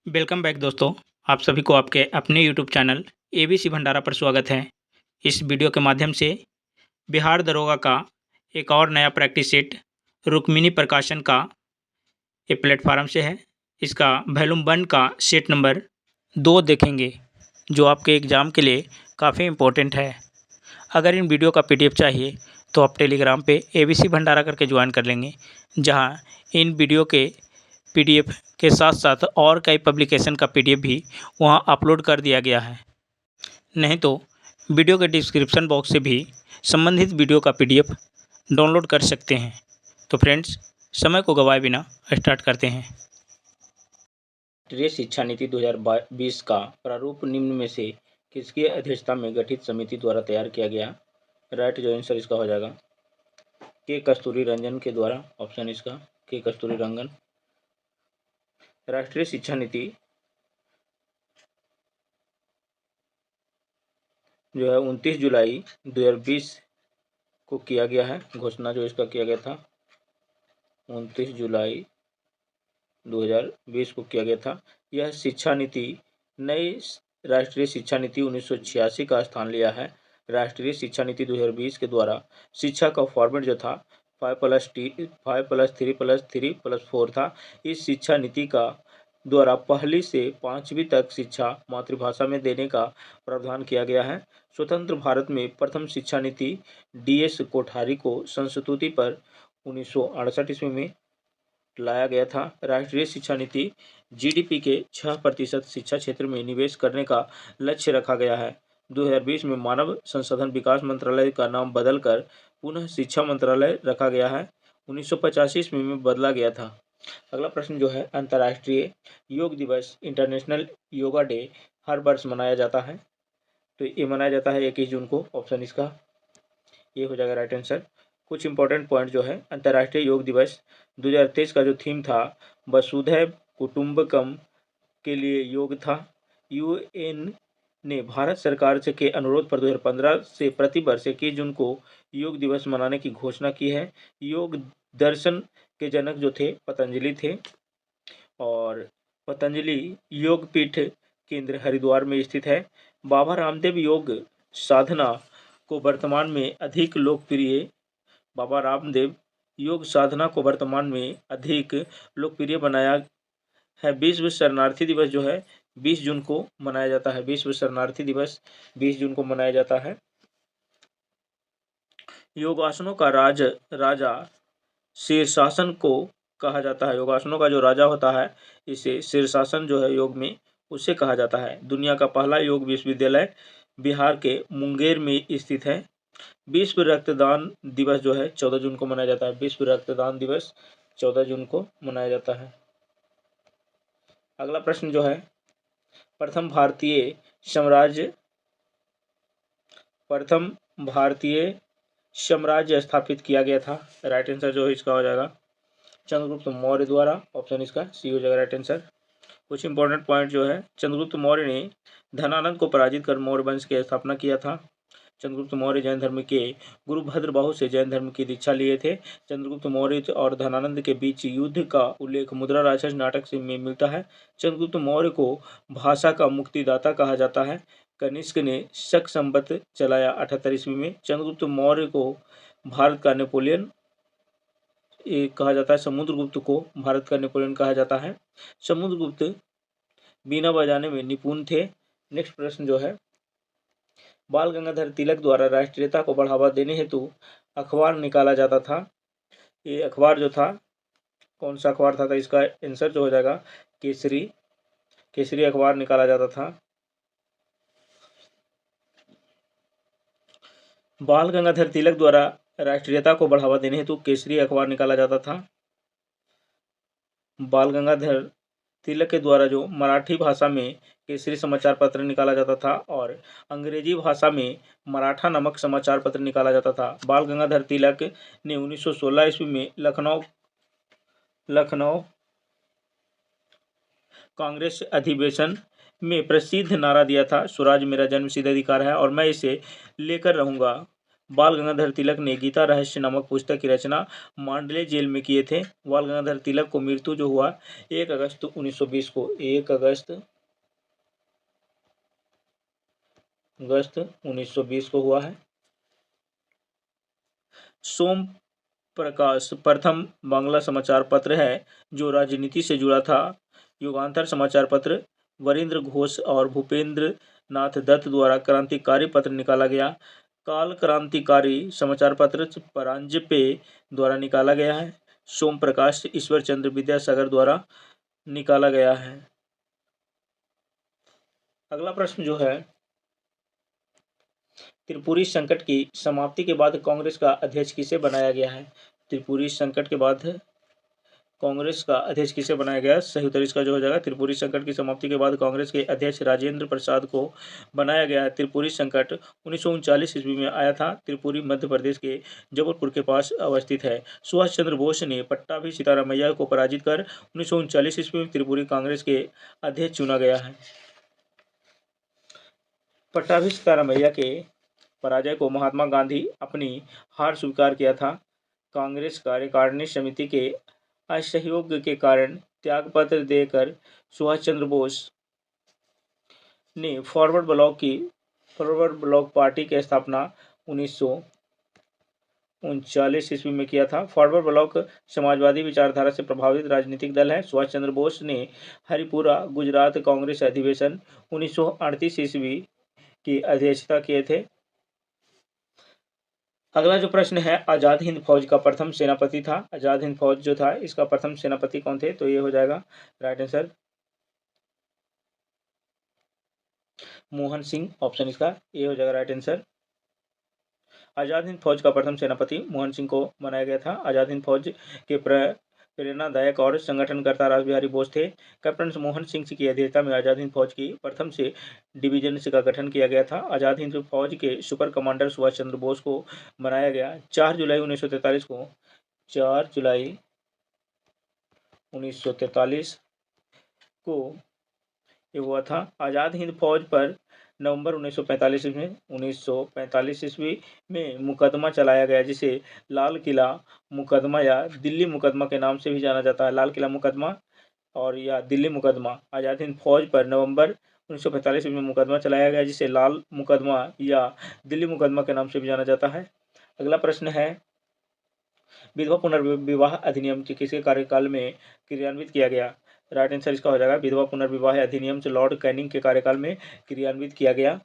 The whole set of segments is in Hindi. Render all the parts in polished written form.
वेलकम बैक दोस्तों। आप सभी को आपके अपने यूट्यूब चैनल एबीसी भंडारा पर स्वागत है। इस वीडियो के माध्यम से बिहार दरोगा का एक और नया प्रैक्टिस सेट रुक्मिणी प्रकाशन का एक प्लेटफार्म से है। इसका वॉल्यूम 1 का सेट नंबर 2 देखेंगे, जो आपके एग्ज़ाम के लिए काफ़ी इम्पोर्टेंट है। अगर इन वीडियो का पीडीएफ चाहिए तो आप टेलीग्राम पे एबीसी भंडारा करके ज्वाइन कर लेंगे, जहाँ इन वीडियो के पीडीएफ के साथ साथ और कई पब्लिकेशन का पीडीएफ भी वहाँ अपलोड कर दिया गया है। नहीं तो वीडियो के डिस्क्रिप्शन बॉक्स से भी संबंधित वीडियो का पीडीएफ डाउनलोड कर सकते हैं। तो फ्रेंड्स, समय को गवाए बिना स्टार्ट करते हैं। राष्ट्रीय शिक्षा नीति 2020 का प्रारूप निम्न में से किसकी अध्यक्षता में गठित समिति द्वारा तैयार किया गया? राइट जो आंसर इसका हो जाएगा के कस्तूरी रंजन के द्वारा। ऑप्शन इसका के कस्तूरी रंजन। राष्ट्रीय शिक्षा नीति जो है 29 जुलाई 2020 को किया गया है। घोषणा जो इसका किया गया था 29 जुलाई 2020 को किया गया था। यह शिक्षा नीति नई राष्ट्रीय शिक्षा नीति 1986 का स्थान लिया है। राष्ट्रीय शिक्षा नीति 2020 के द्वारा शिक्षा का फॉर्मेट जो था 5+3+3+4 था। इस शिक्षा नीति का द्वारा पहली से 5वीं तक शिक्षा मातृभाषा में देने का प्रावधान किया गया है। स्वतंत्र भारत में प्रथम शिक्षा नीति डीएस कोठारी को संस्तुति पर 1968 ईस्वी में लाया गया था। राष्ट्रीय शिक्षा नीति जीडीपी के 6% शिक्षा क्षेत्र में निवेश करने का लक्ष्य रखा गया है। 2020 में मानव संसाधन विकास मंत्रालय का नाम बदलकर पुनः शिक्षा मंत्रालय रखा गया है। 1985 ईस्वी में बदला गया था। अगला प्रश्न जो है, अंतर्राष्ट्रीय योग दिवस इंटरनेशनल योगा डे हर वर्ष मनाया जाता है। तो ये मनाया जाता है 21 जून को। ऑप्शन इसका ये हो जाएगा राइट आंसर। कुछ इंपॉर्टेंट पॉइंट जो है, अंतर्राष्ट्रीय योग दिवस 2023 का जो थीम था वसुधैव कुटुंबकम के लिए योग था। यूएन ने भारत सरकार से के अनुरोध पर 2015 से प्रति वर्ष 21 जून को योग दिवस मनाने की घोषणा की है। योग दर्शन के जनक जो थे पतंजलि थे, और पतंजलि योग पीठ केंद्र हरिद्वार में स्थित है। बाबा रामदेव योग साधना को वर्तमान में अधिक लोकप्रिय बाबा रामदेव योग साधना को वर्तमान में अधिक लोकप्रिय बनाया है। विश्व शरणार्थी दिवस जो है 20 जून को मनाया जाता है। विश्व शरणार्थी दिवस 20 जून को मनाया जाता है। योगासनों का राजा शीर्षासन को कहा जाता है। योगासनों का जो राजा होता है इसे शीर्षासन जो है योग में उसे कहा जाता है। दुनिया का पहला योग विश्वविद्यालय बिहार के मुंगेर में स्थित है। विश्व रक्तदान दिवस जो है 14 जून को मनाया जाता है। विश्व रक्तदान दिवस 14 जून को मनाया जाता है। अगला प्रश्न जो है, प्रथम भारतीय साम्राज्य स्थापित किया गया था। राइट आंसर जो है इसका हो जाएगा चंद्रगुप्त मौर्य द्वारा। ऑप्शन इसका सी हो जाएगा राइट आंसर। कुछ इंपॉर्टेंट पॉइंट जो है, चंद्रगुप्त मौर्य ने धनानंद को पराजित कर मौर्य वंश की स्थापना किया था। चंद्रगुप्त मौर्य जैन धर्म के गुरु भद्रबाहु से जैन धर्म की दीक्षा लिए थे। चंद्रगुप्त मौर्य और धनानंद के बीच युद्ध का उल्लेख मुद्रा राक्षस नाटक से में मिलता है। चंद्रगुप्त मौर्य को भाषा का मुक्तिदाता कहा जाता है। कनिष्क ने शक संवत चलाया 78 ईस्वी में। चंद्रगुप्त मौर्य को भारत का नेपोलियन कहा जाता है। समुद्रगुप्त को भारत का नेपोलियन कहा जाता है। समुद्रगुप्त बीना बजाने में निपुण थे। नेक्स्ट प्रश्न जो है, बाल गंगाधर तिलक द्वारा राष्ट्रीयता को बढ़ावा देने हेतु अखबार निकाला जाता था। ये अखबार जो था कौन सा अखबार था? इसका आंसर जो हो जाएगा केसरी अखबार निकाला जाता था। बाल गंगाधर तिलक द्वारा राष्ट्रीयता को बढ़ावा देने हेतु केसरी अखबार निकाला जाता था। बाल गंगाधर तिलक के द्वारा जो मराठी भाषा में केसरी समाचार पत्र निकाला जाता था और अंग्रेजी भाषा में मराठा नामक समाचार पत्र निकाला जाता था। बाल गंगाधर तिलक ने 1916 ईस्वी में लखनऊ कांग्रेस अधिवेशन में प्रसिद्ध नारा दिया था, स्वराज मेरा जन्मसिद्ध अधिकार है और मैं इसे लेकर रहूंगा। बाल गंगाधर तिलक ने गीता रहस्य नामक पुस्तक की रचना मांडले जेल में किए थे। बाल गंगाधर तिलक को मृत्यु जो हुआ 1 अगस्त 1920 को, 1 अगस्त 1920 को हुआ है। सोम प्रकाश प्रथम बांग्ला समाचार पत्र है जो राजनीति से जुड़ा था। युगांतर समाचार पत्र वरिंद्र घोष और भूपेंद्र नाथ दत्त द्वारा क्रांतिकारी पत्र निकाला गया। काल क्रांतिकारी समाचार पत्र परांजपे द्वारा निकाला गया है। सोम प्रकाश ईश्वर चंद्र विद्यासागर द्वारा निकाला गया है। अगला प्रश्न जो है, त्रिपुरी संकट की समाप्ति के बाद कांग्रेस का अध्यक्ष किसे बनाया गया है? त्रिपुरी संकट के बाद कांग्रेस का अध्यक्ष किसे बनाया गया? सही उत्तर इसका जो हो जाएगा, त्रिपुरी संकट की समाप्ति के बाद कांग्रेस के अध्यक्ष राजेंद्र प्रसाद को बनाया गया है। त्रिपुरी संकट 1939 ईस्वी में आया था। त्रिपुरी मध्य प्रदेश के जबलपुर के पास अवस्थित है। सुभाष चंद्र बोस ने पट्टाभी सीतारामैया को पराजित कर 1939 ईस्वी में त्रिपुरी कांग्रेस के अध्यक्ष चुना गया है। पट्टाभी सीतारामैया के पराजय को महात्मा गांधी अपनी हार स्वीकार किया था। कांग्रेस कार्यकारिणी समिति के असहयोग के कारण त्यागपत्र देकर सुभाष चंद्र बोस ने फॉरवर्ड ब्लॉक पार्टी की स्थापना 1939 ईस्वी में किया था। फॉरवर्ड ब्लॉक समाजवादी विचारधारा से प्रभावित राजनीतिक दल है। सुभाष चंद्र बोस ने हरिपुरा गुजरात कांग्रेस अधिवेशन 1938 ईस्वी की अध्यक्षता किए थे। अगला जो प्रश्न है, आजाद हिंद फौज का प्रथम सेनापति था। आजाद हिंद फौज जो था इसका प्रथम सेनापति कौन थे? तो ये हो जाएगा right answer Mohan Singh. Option इसका ये हो जाएगा राइट आंसर। आजाद हिंद फौज का प्रथम सेनापति मोहन सिंह को बनाया गया था। आजाद हिंद फौज के प्रेरणादायक और संगठनकर्ता रास बिहारी बोस थे। कैप्टन मोहन सिंह की अध्यक्षता में आजाद हिंद फौज की प्रथम से डिवीजन का गठन किया गया था। आजाद हिंद फौज के सुपर कमांडर सुभाष चंद्र बोस को बनाया गया 4 जुलाई 1943 को। 4 जुलाई 1943 को ये हुआ था। आजाद हिंद फौज पर नवंबर 1945 ईस्वी में मुकदमा चलाया गया जिसे लाल किला मुकदमा या दिल्ली मुकदमा के नाम से भी जाना जाता है। लाल किला मुकदमा और या दिल्ली मुकदमा। आजाद हिंद फौज पर नवंबर 1945 में मुकदमा चलाया गया जिसे लाल मुकदमा या दिल्ली मुकदमा के नाम से भी जाना जाता है। अगला प्रश्न है, विधवा पुनर्विवाह अधिनियम किसके कार्यकाल में क्रियान्वित किया गया? राइट आंसर इसका हो जाएगा विधवा पुनर्विवाह अधिनियम से लॉर्ड कैनिंग के कार्यकाल में क्रियान्वित किया गया।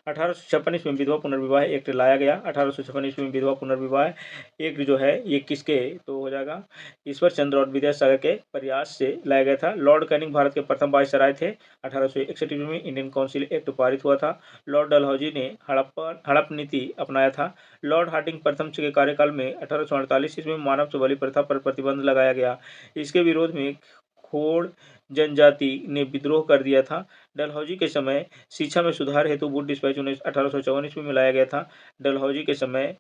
1856 ईस्वी में विधवा पुनर्विवाह एक्ट लाया गया। 1856 ईस्वी में विधवा पुनर्विवाह एक्ट जो है ये किसके तो हो जाएगा ईश्वर चंद्र और विद्यासागर के प्रयास से लाया गया था। लॉर्ड कैनिंग भारत के प्रथम वायसराय थे। 1861 ईस्वी में इंडियन काउंसिल एक्ट पारित हुआ था। लॉर्ड डलहौजी ने हड़प नीति अपनाया था। लॉर्ड हार्डिंग प्रथम के कार्यकाल में 1848 ईस्वी में मानव बलि प्रथा पर प्रतिबंध लगाया गया। इसके विरोध में खोड़ जनजाति ने विद्रोह कर दिया था। डलहौजी के समय शिक्षा में सुधार हेतु वुड डिस्पैच 1854 ईस्वी में लाया गया था। डलहौजी के समय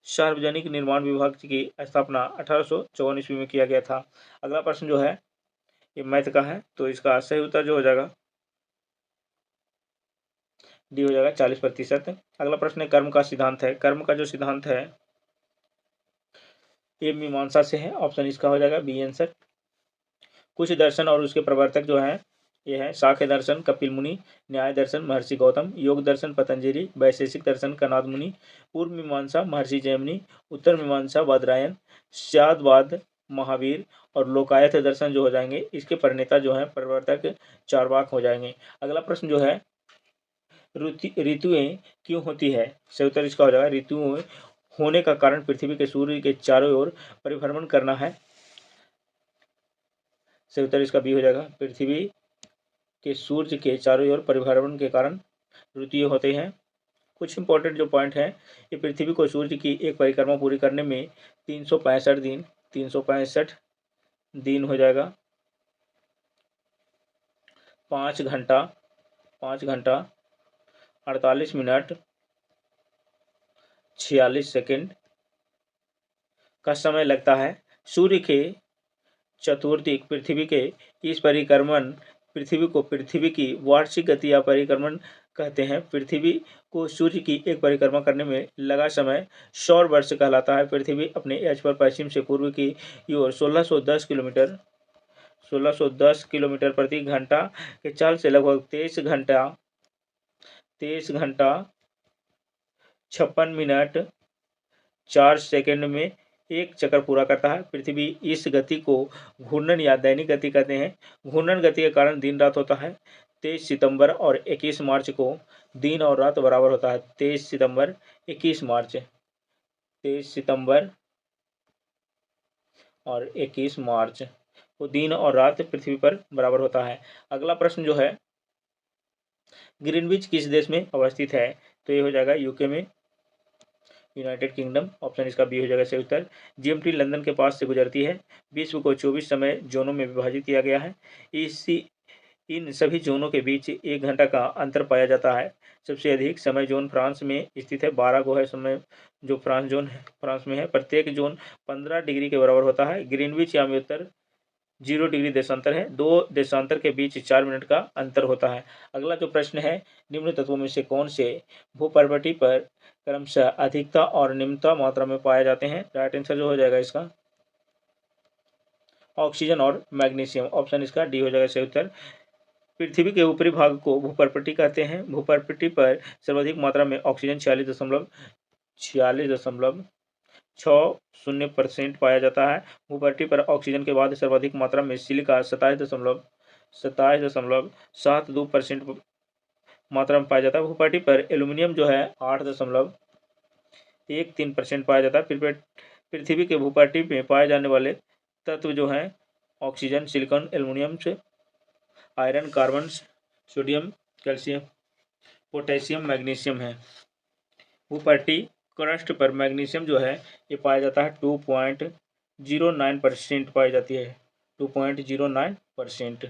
सार्वजनिक निर्माण विभाग की स्थापना 1854 ईस्वी में किया गया था। अगला प्रश्न जो है ये मैथ का है तो इसका सही उत्तर जो हो जाएगा डी हो जाएगा 40%। अगला प्रश्न है, कर्म का सिद्धांत है। कर्म का जो सिद्धांत है ये मीमांसा से है। ऑप्शन इसका हो जाएगा बी आंसर। कुछ दर्शन और उसके प्रवर्तक जो हैं ये है सांख्य दर्शन कपिल मुनि, न्याय दर्शन महर्षि गौतम, योग दर्शन पतंजलि, वैशेषिक दर्शन कनाद मुनि, पूर्व मीमांसा महर्षि जैमिनी, उत्तर मीमांसा बादरायण, शादवाद महावीर और लोकायत दर्शन जो हो जाएंगे इसके प्रणेता जो है प्रवर्तक चारवाक हो जाएंगे। अगला प्रश्न जो है, ऋतुएं क्यों होती है? सही उत्तर इसका हो जाएगा ऋतुएं होने का कारण पृथ्वी के सूर्य के चारों ओर परिभ्रमण करना है। सही उत्तर इसका बी हो जाएगा पृथ्वी के सूर्य के चारों ओर परिभ्रमण के कारण ऋतुएं होते हैं। कुछ इंपॉर्टेंट जो पॉइंट हैं, ये पृथ्वी को सूर्य की एक परिक्रमा पूरी करने में 365 दिन हो जाएगा। 5 घंटा 48 मिनट 46 सेकेंड का समय लगता है। सूर्य के चतुर्दिक पृथ्वी के इस परिक्रमण पृथ्वी को पृथ्वी की वार्षिक गति या परिक्रमण कहते हैं। पृथ्वी को सूर्य की एक परिक्रमा करने में लगा समय सौर वर्ष कहलाता है। पृथ्वी अपने एज पर पश्चिम से पूर्व की ओर 1610 किलोमीटर प्रति घंटा के चाल से लगभग 23 घंटा 56 मिनट 4 सेकंड में एक चक्र पूरा करता है। पृथ्वी इस गति को घूर्णन या दैनिक गति कहते हैं। घूर्णन गति के कारण दिन रात होता है। 23 सितंबर और 21 मार्च को दिन और रात बराबर होता है। 23 सितंबर 21 मार्च 23 सितंबर और 21 मार्च को दिन और रात पृथ्वी पर बराबर होता है। अगला प्रश्न जो है, ग्रीनविच किस देश में अवस्थित है? तो ये हो जाएगा यूके में, यूनाइटेड किंगडम। ऑप्शन इसका बी हो जाएगा सही उत्तर। जीएमटी लंदन के पास से गुजरती है। विश्व को 24 समय जोनों में विभाजित किया गया है। इन सभी जोनों के बीच 1 घंटा का अंतर पाया जाता है। सबसे अधिक समय जोन फ्रांस में स्थित है, 12 गो है समय जो फ्रांस में है। प्रत्येक जोन 15 डिग्री के बराबर होता है। ग्रीनविच यानी उत्तर 0 डिग्री देशांतर है। 2 देशांतर के बीच 4 मिनट का अंतर होता है। अगला जो प्रश्न है, निम्न तत्वों में से कौन से भूपर्वती पर क्रमशः अधिकता और निम्नता मात्रा में पाए जाते हैं? राइट आंसर जो हो जाएगा इसका ऑक्सीजन और मैग्नीशियम। ऑप्शन इसका डी हो जाएगा सही उत्तर। पृथ्वी के ऊपरी भाग को भूपर्वती कहते हैं। भूपर्वती पर सर्वाधिक मात्रा में ऑक्सीजन 46.60% पाया जाता है। भूपर्वती पर ऑक्सीजन के बाद सर्वाधिक मात्रा में सिलिका 27.72% मात्रा में पाया जाता है। भूपर्वती पर एल्यूमिनियम जो है 8.13% पाया जाता है। फिर पृथ्वी के भूपर्वती में पाए जाने वाले तत्व जो हैं oxygen, silicon, aluminium, iron, carbon, sodium, calcium, potassium, magnesium है। भूपर्वती क्रस्ट पर मैग्नीशियम जो है ये पाया जाता है 2.09% पाई जाती है, 2.09%।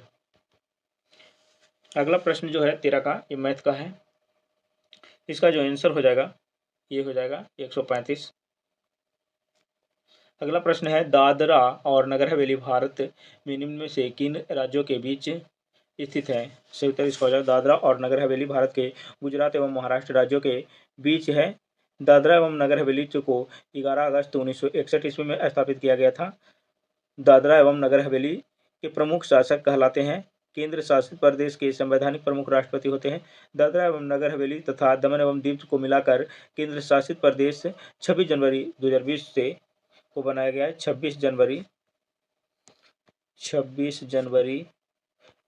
अगला प्रश्न जो है 13 का, ये मैथ का है। इसका जो आंसर हो जाएगा ये हो जाएगा 135। अगला प्रश्न है, दादरा और नगर हवेली भारत में निम्न में से किन राज्यों के बीच स्थित है? सही उत्तर इसका हो जाएगा दादरा और नगर हवेली भारत के गुजरात एवं महाराष्ट्र राज्यों के बीच है। दादरा एवं नगर हवेली को 11 अगस्त 1961 ईस्वी में स्थापित किया गया था। दादरा एवं नगर हवेली के प्रमुख शासक कहलाते हैं। केंद्र शासित प्रदेश के संवैधानिक प्रमुख राष्ट्रपति होते हैं। दादरा एवं नगर हवेली तथा दमन एवं दीव को मिलाकर केंद्र शासित प्रदेश 26 जनवरी 2020 से को बनाया गया है। 26 जनवरी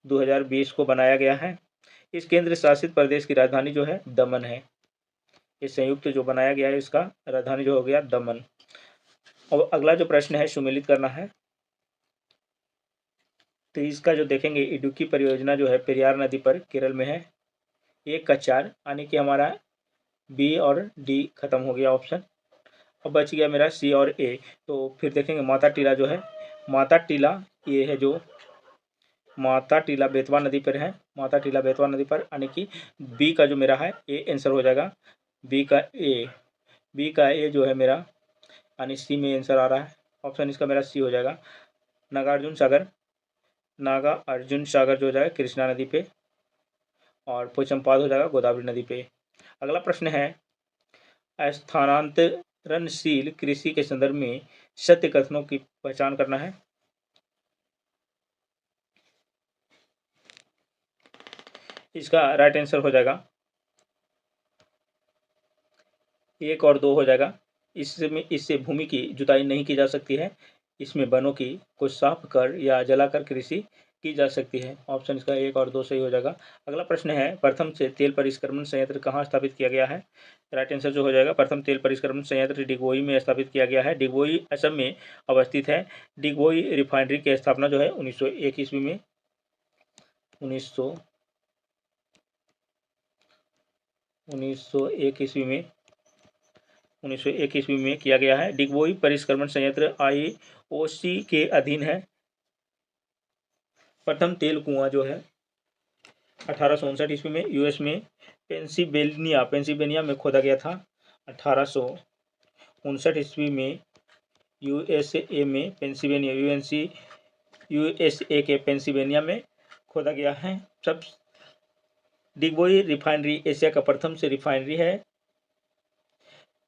2020 को बनाया गया है। इस केंद्र शासित प्रदेश की राजधानी जो है दमन है। इस संयुक्त जो बनाया गया है इसका राजधानी जो हो गया दमन। और अगला जो प्रश्न है सुमेलित करना है। तो इसका जो देखेंगे, इडुक्की परियोजना जो है पेरियार नदी पर केरल में है। 1 का 4 यानी कि हमारा बी और डी खत्म हो गया ऑप्शन। अब बच गया मेरा सी और ए। तो फिर देखेंगे माता टीला जो है, माता टीला ये है जो माता टीला बेतवा नदी पर है। माता टीला बेतवा नदी पर यानी कि बी का जो मेरा है ए आंसर हो जाएगा। बी का ए जो है मेरा यानी सी में आंसर आ रहा है। ऑप्शन इसका मेरा सी हो जाएगा। नागा अर्जुन सागर जो हो जाएगा कृष्णा नदी पे, और पोचमपाद हो जाएगा गोदावरी नदी पे। अगला प्रश्न है, स्थानांतरणशील कृषि के संदर्भ में सत्य कथनों की पहचान करना है। इसका राइट आंसर हो जाएगा 1 और 2 हो जाएगा। इससे भूमि की जुताई नहीं की जा सकती है। इसमें वनों को साफ कर या जलाकर कृषि की जा सकती है। ऑप्शन इसका 1 और 2 सही हो जाएगा। अगला प्रश्न है, प्रथम से तेल परिष्करण संयंत्र कहाँ स्थापित किया गया है? राइट आंसर जो हो जाएगा, प्रथम तेल परिष्करण संयंत्र डिगबोई में स्थापित किया गया है। डिगबोई असम में अवस्थित है। डिगबोई रिफाइनरी की स्थापना जो है 1901 ईस्वी में 1901 ईस्वी में किया गया है। डिगबोई परिष्करण संयंत्र IOC के अधीन है। प्रथम तेल कुआं जो है 1859 ईस्वी में यूएस में पेंसिल्वेनिया में खोदा गया था। 1859 ईस्वी में यूएसए में यूएसए के पेंसिल्वेनिया में खोदा गया है। सब डिगबोई रिफाइनरी एशिया का प्रथम से रिफाइनरी है।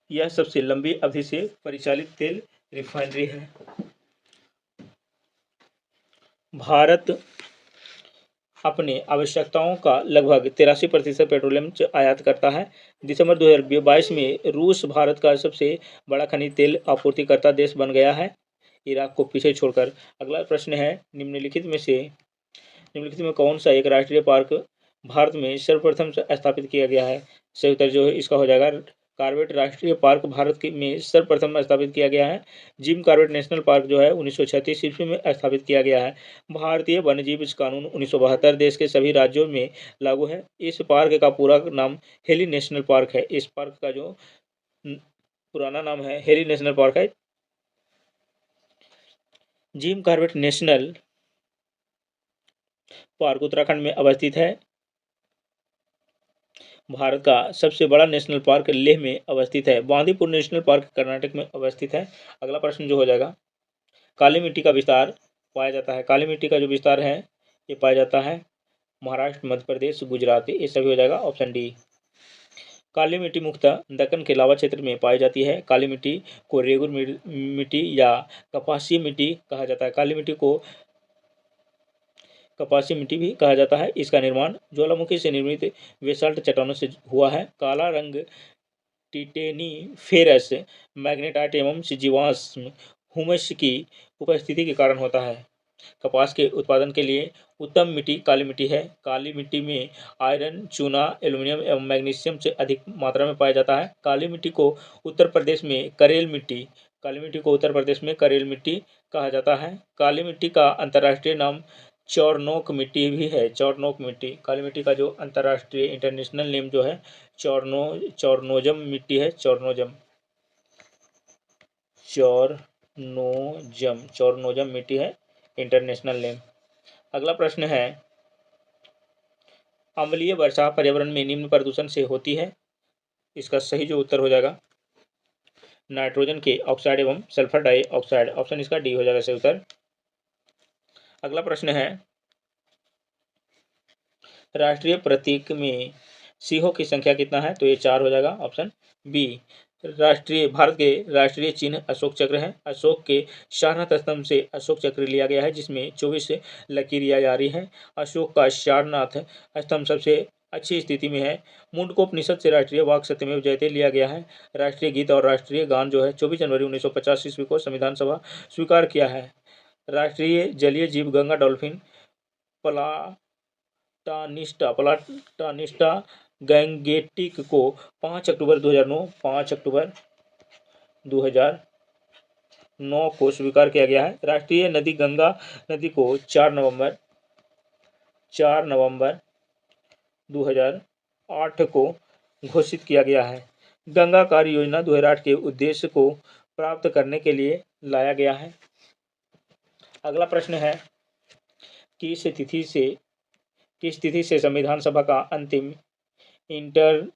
यह सबसे लंबी अवधि से परिचालित तेल रिफाइनरी है। भारत अपने आवश्यकताओं का लगभग 83% पेट्रोलियम आयात करता है। दिसंबर 2022 में रूस भारत का सबसे बड़ा खनिज तेल आपूर्तिकर्ता देश बन गया है, इराक को पीछे छोड़कर। अगला प्रश्न है, निम्नलिखित में कौन सा एक राष्ट्रीय पार्क भारत में सर्वप्रथम स्थापित किया गया है? सही उत्तर जो है इसका हो जाएगा कॉर्बेट राष्ट्रीय पार्क भारत में सर्वप्रथम स्थापित किया गया है। जिम कॉर्बेट नेशनल पार्क जो है 1936 ईस्वी में स्थापित किया गया है। भारतीय वन्यजीव कानून 1972 देश के सभी राज्यों में लागू है। इस पार्क का पूरा नाम हेली नेशनल पार्क है। इस पार्क का जो पुराना नाम है हेली नेशनल पार्क है। Jim Corbett national park Uttarakhand में अवस्थित है। भारत का सबसे बड़ा नेशनल पार्क लेह में अवस्थित है। बांदीपुर नेशनल पार्क कर्नाटक में अवस्थित है। अगला प्रश्न जो हो जाएगा, काली मिट्टी का विस्तार पाया जाता है। काली मिट्टी का जो विस्तार है ये पाया जाता है महाराष्ट्र, मध्य प्रदेश, गुजरात, ये सभी हो जाएगा ऑप्शन डी। काली मिट्टी मुख्यतः दक्कन के लावा क्षेत्र में पाई जाती है। काली मिट्टी को रेगुर मिट्टी या कपासी मिट्टी कहा जाता है। काली मिट्टी को कपासी मिट्टी भी कहा जाता है। इसका निर्माण ज्वालामुखी से निर्मित बेसाल्ट चट्टानों से हुआ है। काला रंग टिटेनीफेरस मैग्नेटाइट एवं जीवाश्म हुमस की उपस्थिति के कारण होता है। कपास के उत्पादन के लिए उत्तम मिट्टी काली मिट्टी है। काली मिट्टी में आयरन, चूना, एल्यूमिनियम एवं मैग्नीशियम से अधिक मात्रा में पाया जाता है। काली मिट्टी को उत्तर प्रदेश में करेल मिट्टी कहा जाता है। काली मिट्टी का अंतर्राष्ट्रीय नाम चौरनोक मिट्टी भी है। चौरनोक मिट्टी काली मिट्टी का जो अंतर्राष्ट्रीय इंटरनेशनल नेम जो है चौरनोजम मिट्टी है। चौरनोजम मिट्टी है इंटरनेशनल नेम। अगला प्रश्न है, अम्लीय वर्षा पर्यावरण में निम्न प्रदूषण से होती है। इसका सही जो उत्तर हो जाएगा नाइट्रोजन के ऑक्साइड एवं सल्फर डाइऑक्साइड, ऑप्शन इसका डी हो जाएगा सही उत्तर। अगला प्रश्न है, राष्ट्रीय प्रतीक में सिंहों की संख्या कितना है? तो ये 4 हो जाएगा ऑप्शन बी। भारत के राष्ट्रीय चिन्ह अशोक चक्र है। अशोक के सारनाथ स्तंभ से अशोक चक्र लिया गया है जिसमें 24 लकीरियां जारी हैं। अशोक का सारनाथ स्तंभ सबसे अच्छी स्थिति में है। मुंडकोपनिषद से राष्ट्रीय वाक् सत्यमेव जयते लिया गया है। राष्ट्रीय गीत और राष्ट्रीय गान जो है 24 जनवरी 1950 ईस्वी को संविधान सभा स्वीकार किया है। राष्ट्रीय जलीय जीव गंगा डॉल्फिन प्लाटानिस्टा गैंगेटिक को 5 अक्टूबर 2009 को स्वीकार किया गया है। राष्ट्रीय नदी गंगा नदी को 4 नवंबर 2008 को घोषित किया गया है। गंगा कार्य योजना 2008 के उद्देश्य को प्राप्त करने के लिए लाया गया है। अगला प्रश्न है, किस तिथि से संविधान सभा का अंतिम इंटरिम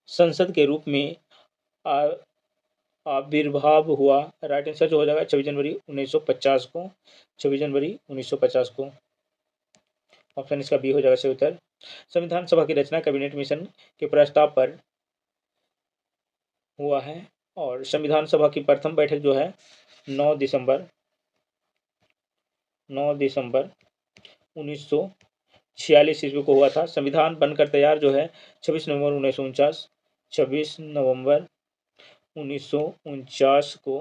संसद के रूप में आविर्भाव हुआ? राइट आंसर जो हो जाएगा 26 जनवरी 1950 को। 26 जनवरी 1950 को, ऑप्शन इसका बी हो जाएगा सही उत्तर। संविधान सभा की रचना कैबिनेट मिशन के प्रस्ताव पर हुआ है और संविधान सभा की प्रथम बैठक जो है 9 दिसंबर 1946 ईस्वी को हुआ था। संविधान बनकर तैयार जो है 26 नवंबर 1949 को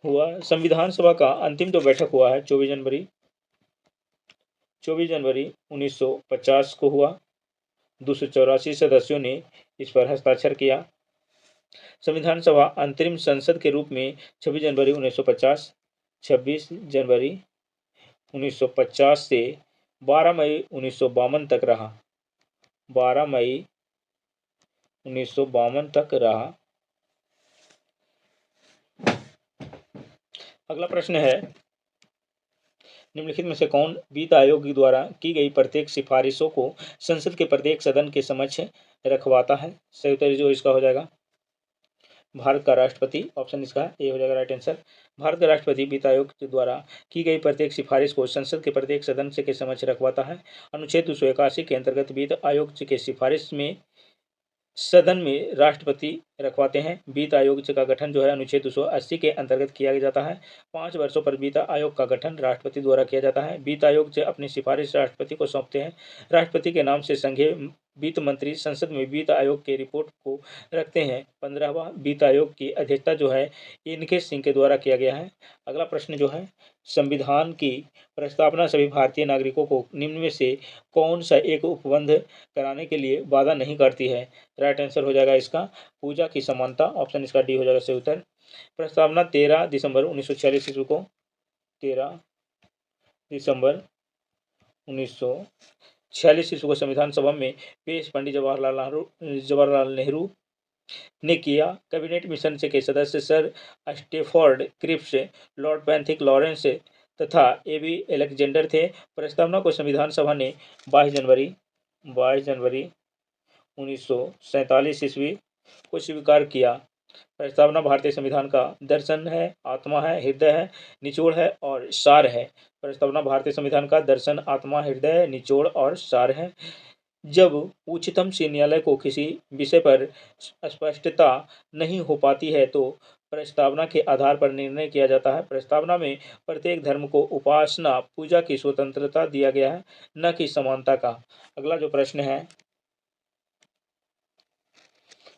हुआ। संविधान सभा का अंतिम जो बैठक हुआ है 24 जनवरी 1950 को हुआ। 284 सदस्यों ने इस पर हस्ताक्षर किया। संविधान सभा अंतरिम संसद के रूप में 26 जनवरी 1950 से 12 मई 1952 तक रहा। 12 मई 1952 तक रहा। अगला प्रश्न है, निम्नलिखित में से कौन वित्त आयोग द्वारा की गई प्रत्येक सिफारिशों को संसद के प्रत्येक सदन के समक्ष रखवाता है? सही उत्तर जो इसका हो जाएगा भारत का राष्ट्रपति, ऑप्शन इसका ए हो जाएगा राइट आंसर। भारत का राष्ट्रपति वित्त आयोग के द्वारा की गई प्रत्येक सिफारिश को संसद के प्रत्येक सदस्य के समक्ष रखवाता है। अनुच्छेद 281 के अंतर्गत वित्त आयोग के सिफारिश में सदन में राष्ट्रपति रखवाते हैं। वित्त आयोग का गठन जो है अनुच्छेद 280 के अंतर्गत किया जाता है। 5 वर्षों पर वित्त आयोग का गठन राष्ट्रपति द्वारा किया जाता है। वित्त आयोग से अपनी सिफारिश राष्ट्रपति को सौंपते हैं। राष्ट्रपति के नाम से संघीय वित्त मंत्री संसद में वित्त आयोग के रिपोर्ट को रखते हैं। 15वां वित्त आयोग की अध्यक्षता जो है इनके सिंह के द्वारा किया गया है। अगला प्रश्न जो है, संविधान की प्रस्तावना सभी भारतीय नागरिकों को निम्न में से कौन सा एक उपबंध कराने के लिए वादा नहीं करती है? राइट आंसर हो जाएगा इसका पूजा की समानता, ऑप्शन इसका डी हो जाएगा सही उत्तर। प्रस्तावना 13 दिसंबर 1946 ईस्वी को 13 दिसंबर 1946 ईस्वी को संविधान सभा में पेश पंडित जवाहरलाल नेहरू ने किया। कैबिनेट मिशन से के सदस्य Sir Stafford Cripps, Lord Pethick Lawrence तथा एबी एलेक्जेंडर थे। प्रस्तावना को संविधान सभा ने 22 जनवरी 1947 ईस्वी को स्वीकार किया। प्रस्तावना भारतीय संविधान का दर्शन है, आत्मा है, हृदय है, निचोड़ है और सार है। प्रस्तावना भारतीय संविधान का दर्शन, आत्मा, हृदय, निचोड़ और सार है। जब उच्चतम न्यायालय को किसी विषय पर स्पष्टता नहीं हो पाती है तो प्रस्तावना के आधार पर निर्णय किया जाता है। प्रस्तावना में प्रत्येक धर्म को उपासना पूजा की स्वतंत्रता दिया गया है, न कि समानता का। अगला जो प्रश्न है,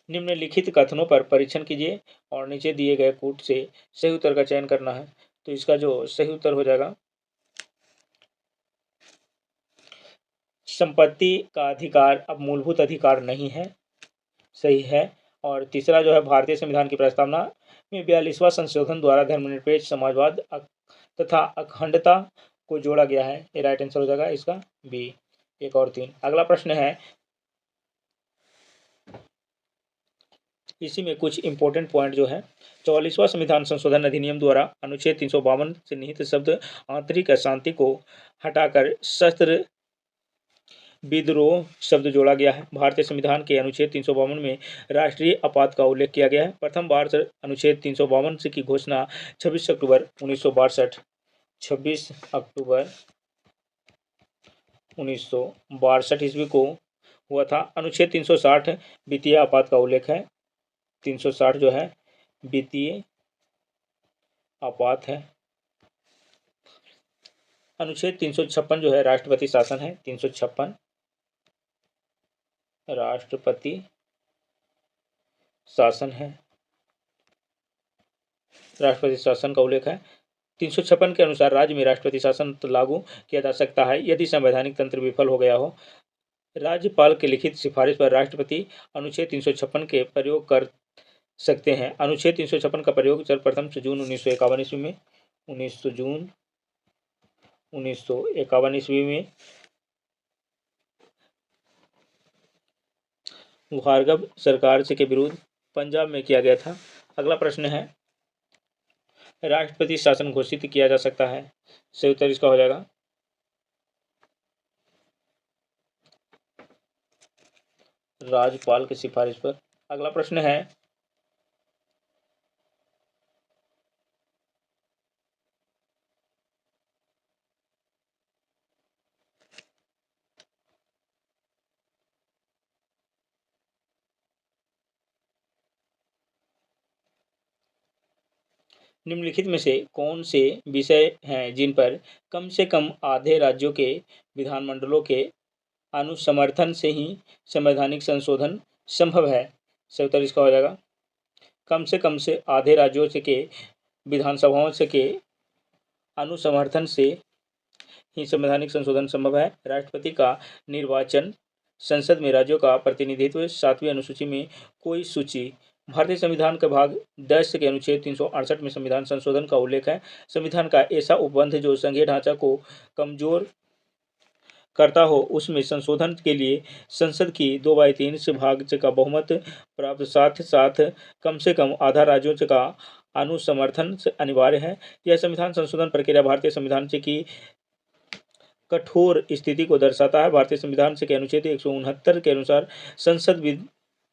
निम्नलिखित कथनों पर परीक्षण कीजिए और नीचे दिए गए कूट से सही उत्तर का चयन करना है। तो इसका जो सही उत्तर हो जाएगा, संपत्ति का अधिकार अब मूलभूत अधिकार नहीं है, सही है। और तीसरा जो है, भारतीय संविधान की प्रस्तावना में 42वां संशोधन द्वारा धर्मनिरपेक्ष समाजवाद तथा अखंडता को जोड़ा गया है। ये राइट आंसर हो जाएगा इसका बी, 1 और 3। अगला प्रश्न है, इसी में कुछ इंपॉर्टेंट पॉइंट जो है, 44वां संविधान संशोधन अधिनियम द्वारा अनुच्छेद 352 से निहित शब्द आंतरिक अशांति को हटाकर शस्त्र विद्रोह शब्द जोड़ा गया है। भारतीय संविधान के अनुच्छेद 352 में राष्ट्रीय आपात का उल्लेख किया गया है। प्रथम बार अनुच्छेद 352 की घोषणा 26 अक्टूबर 1962 ईस्वी को हुआ था। अनुच्छेद 360 वित्तीय आपात का उल्लेख है। 360 जो है वित्तीय आपात है। अनुच्छेद 356 जो है राष्ट्रपति शासन है। 356 राष्ट्रपति शासन है, राष्ट्रपति शासन का उल्लेख है। 356 के अनुसार राज्य में राष्ट्रपति शासन लागू किया जा सकता है यदि संवैधानिक तंत्र विफल हो गया हो। राज्यपाल के लिखित सिफारिश पर राष्ट्रपति अनुच्छेद 356 के प्रयोग कर सकते हैं। अनुच्छेद 356 का प्रयोग सर्वप्रथम जून 1951 ईस्वी में 1951 ईस्वी में भार्गव सरकार से के विरुद्ध पंजाब में किया गया था। अगला प्रश्न है, राष्ट्रपति शासन घोषित किया जा सकता है, सही उत्तर इसका हो जाएगा राज्यपाल की सिफारिश पर। अगला प्रश्न है, निम्नलिखित में से कौन से विषय हैं जिन पर कम से कम आधे राज्यों के विधानमंडलों के अनुसमर्थन से ही संवैधानिक संशोधन संभव है? सही उत्तर इसका हो जाएगा कम से आधे राज्यों से के विधानसभाओं से के अनुसमर्थन से ही संवैधानिक संशोधन संभव है। राष्ट्रपति का निर्वाचन, संसद में राज्यों का प्रतिनिधित्व, 7वीं अनुसूची में कोई सूची। भारतीय संविधान के भाग 10 के अनुच्छेद 368 में संविधान संशोधन का उल्लेख है। संविधान का ऐसा उपबंध जो संघीय ढांचा को कमजोर करता हो उसमें संशोधन के लिए संसद की 2/3 भाग का बहुमत प्राप्त, साथ साथ कम से कम आधा राज्यों का अनुसमर्थन अनिवार्य है। यह संविधान संशोधन प्रक्रिया भारतीय संविधान से की कठोर स्थिति को दर्शाता है। भारतीय संविधान से के अनुच्छेद 169 के अनुसार संसद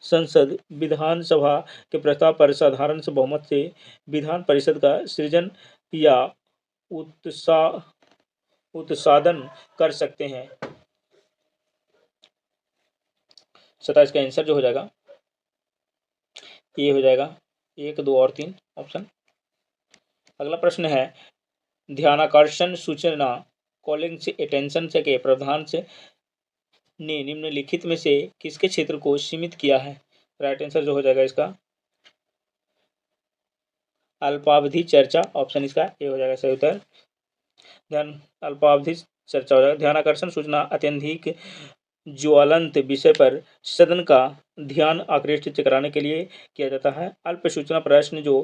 संसद विधानसभा के प्रस्ताव पर साधारण से बहुमत से विधान परिषद का सृजन या उत्सादन कर सकते हैं। 27 का आंसर जो हो जाएगा ये हो जाएगा 1, 2 और 3 ऑप्शन। अगला प्रश्न है ध्यानाकर्षण सूचना कॉलिंग से अटेंशन से के प्रावधान से ने निम्नलिखित में से किसके क्षेत्र को सीमित किया है। राइट आंसर जो हो जाएगा इसका अल्पावधि चर्चा, ऑप्शन इसका ए हो जाएगा सही उत्तर। ध्यान अल्पावधि चर्चा हो जाएगा। ध्यानाकर्षण सूचना अत्यधिक ज्वलंत विषय पर सदन का ध्यान आकृष्ट कराने के लिए किया जाता है। अल्प सूचना प्रश्न जो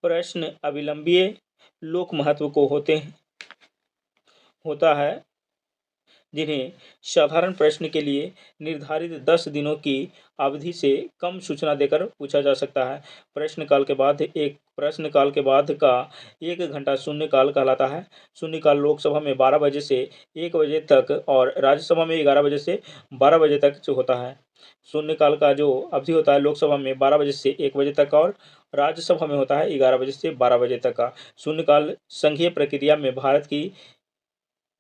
प्रश्न अविलंबीय लोक महत्व को होता है, जिन्हें साधारण प्रश्न के लिए निर्धारित 10 दिनों की अवधि से कम सूचना देकर पूछा जा सकता है। प्रश्नकाल के बाद का 1 घंटा शून्यकाल कहलाता है। शून्यकाल लोकसभा में 12 बजे से 1 बजे तक और राज्यसभा में 11 बजे से 12 बजे तक जो होता है। शून्यकाल का जो अवधि होता है लोकसभा में 12 बजे से 1 बजे तक और राज्यसभा में होता है 11 बजे से 12 बजे तक का। शून्यकाल संघीय प्रक्रिया में भारत की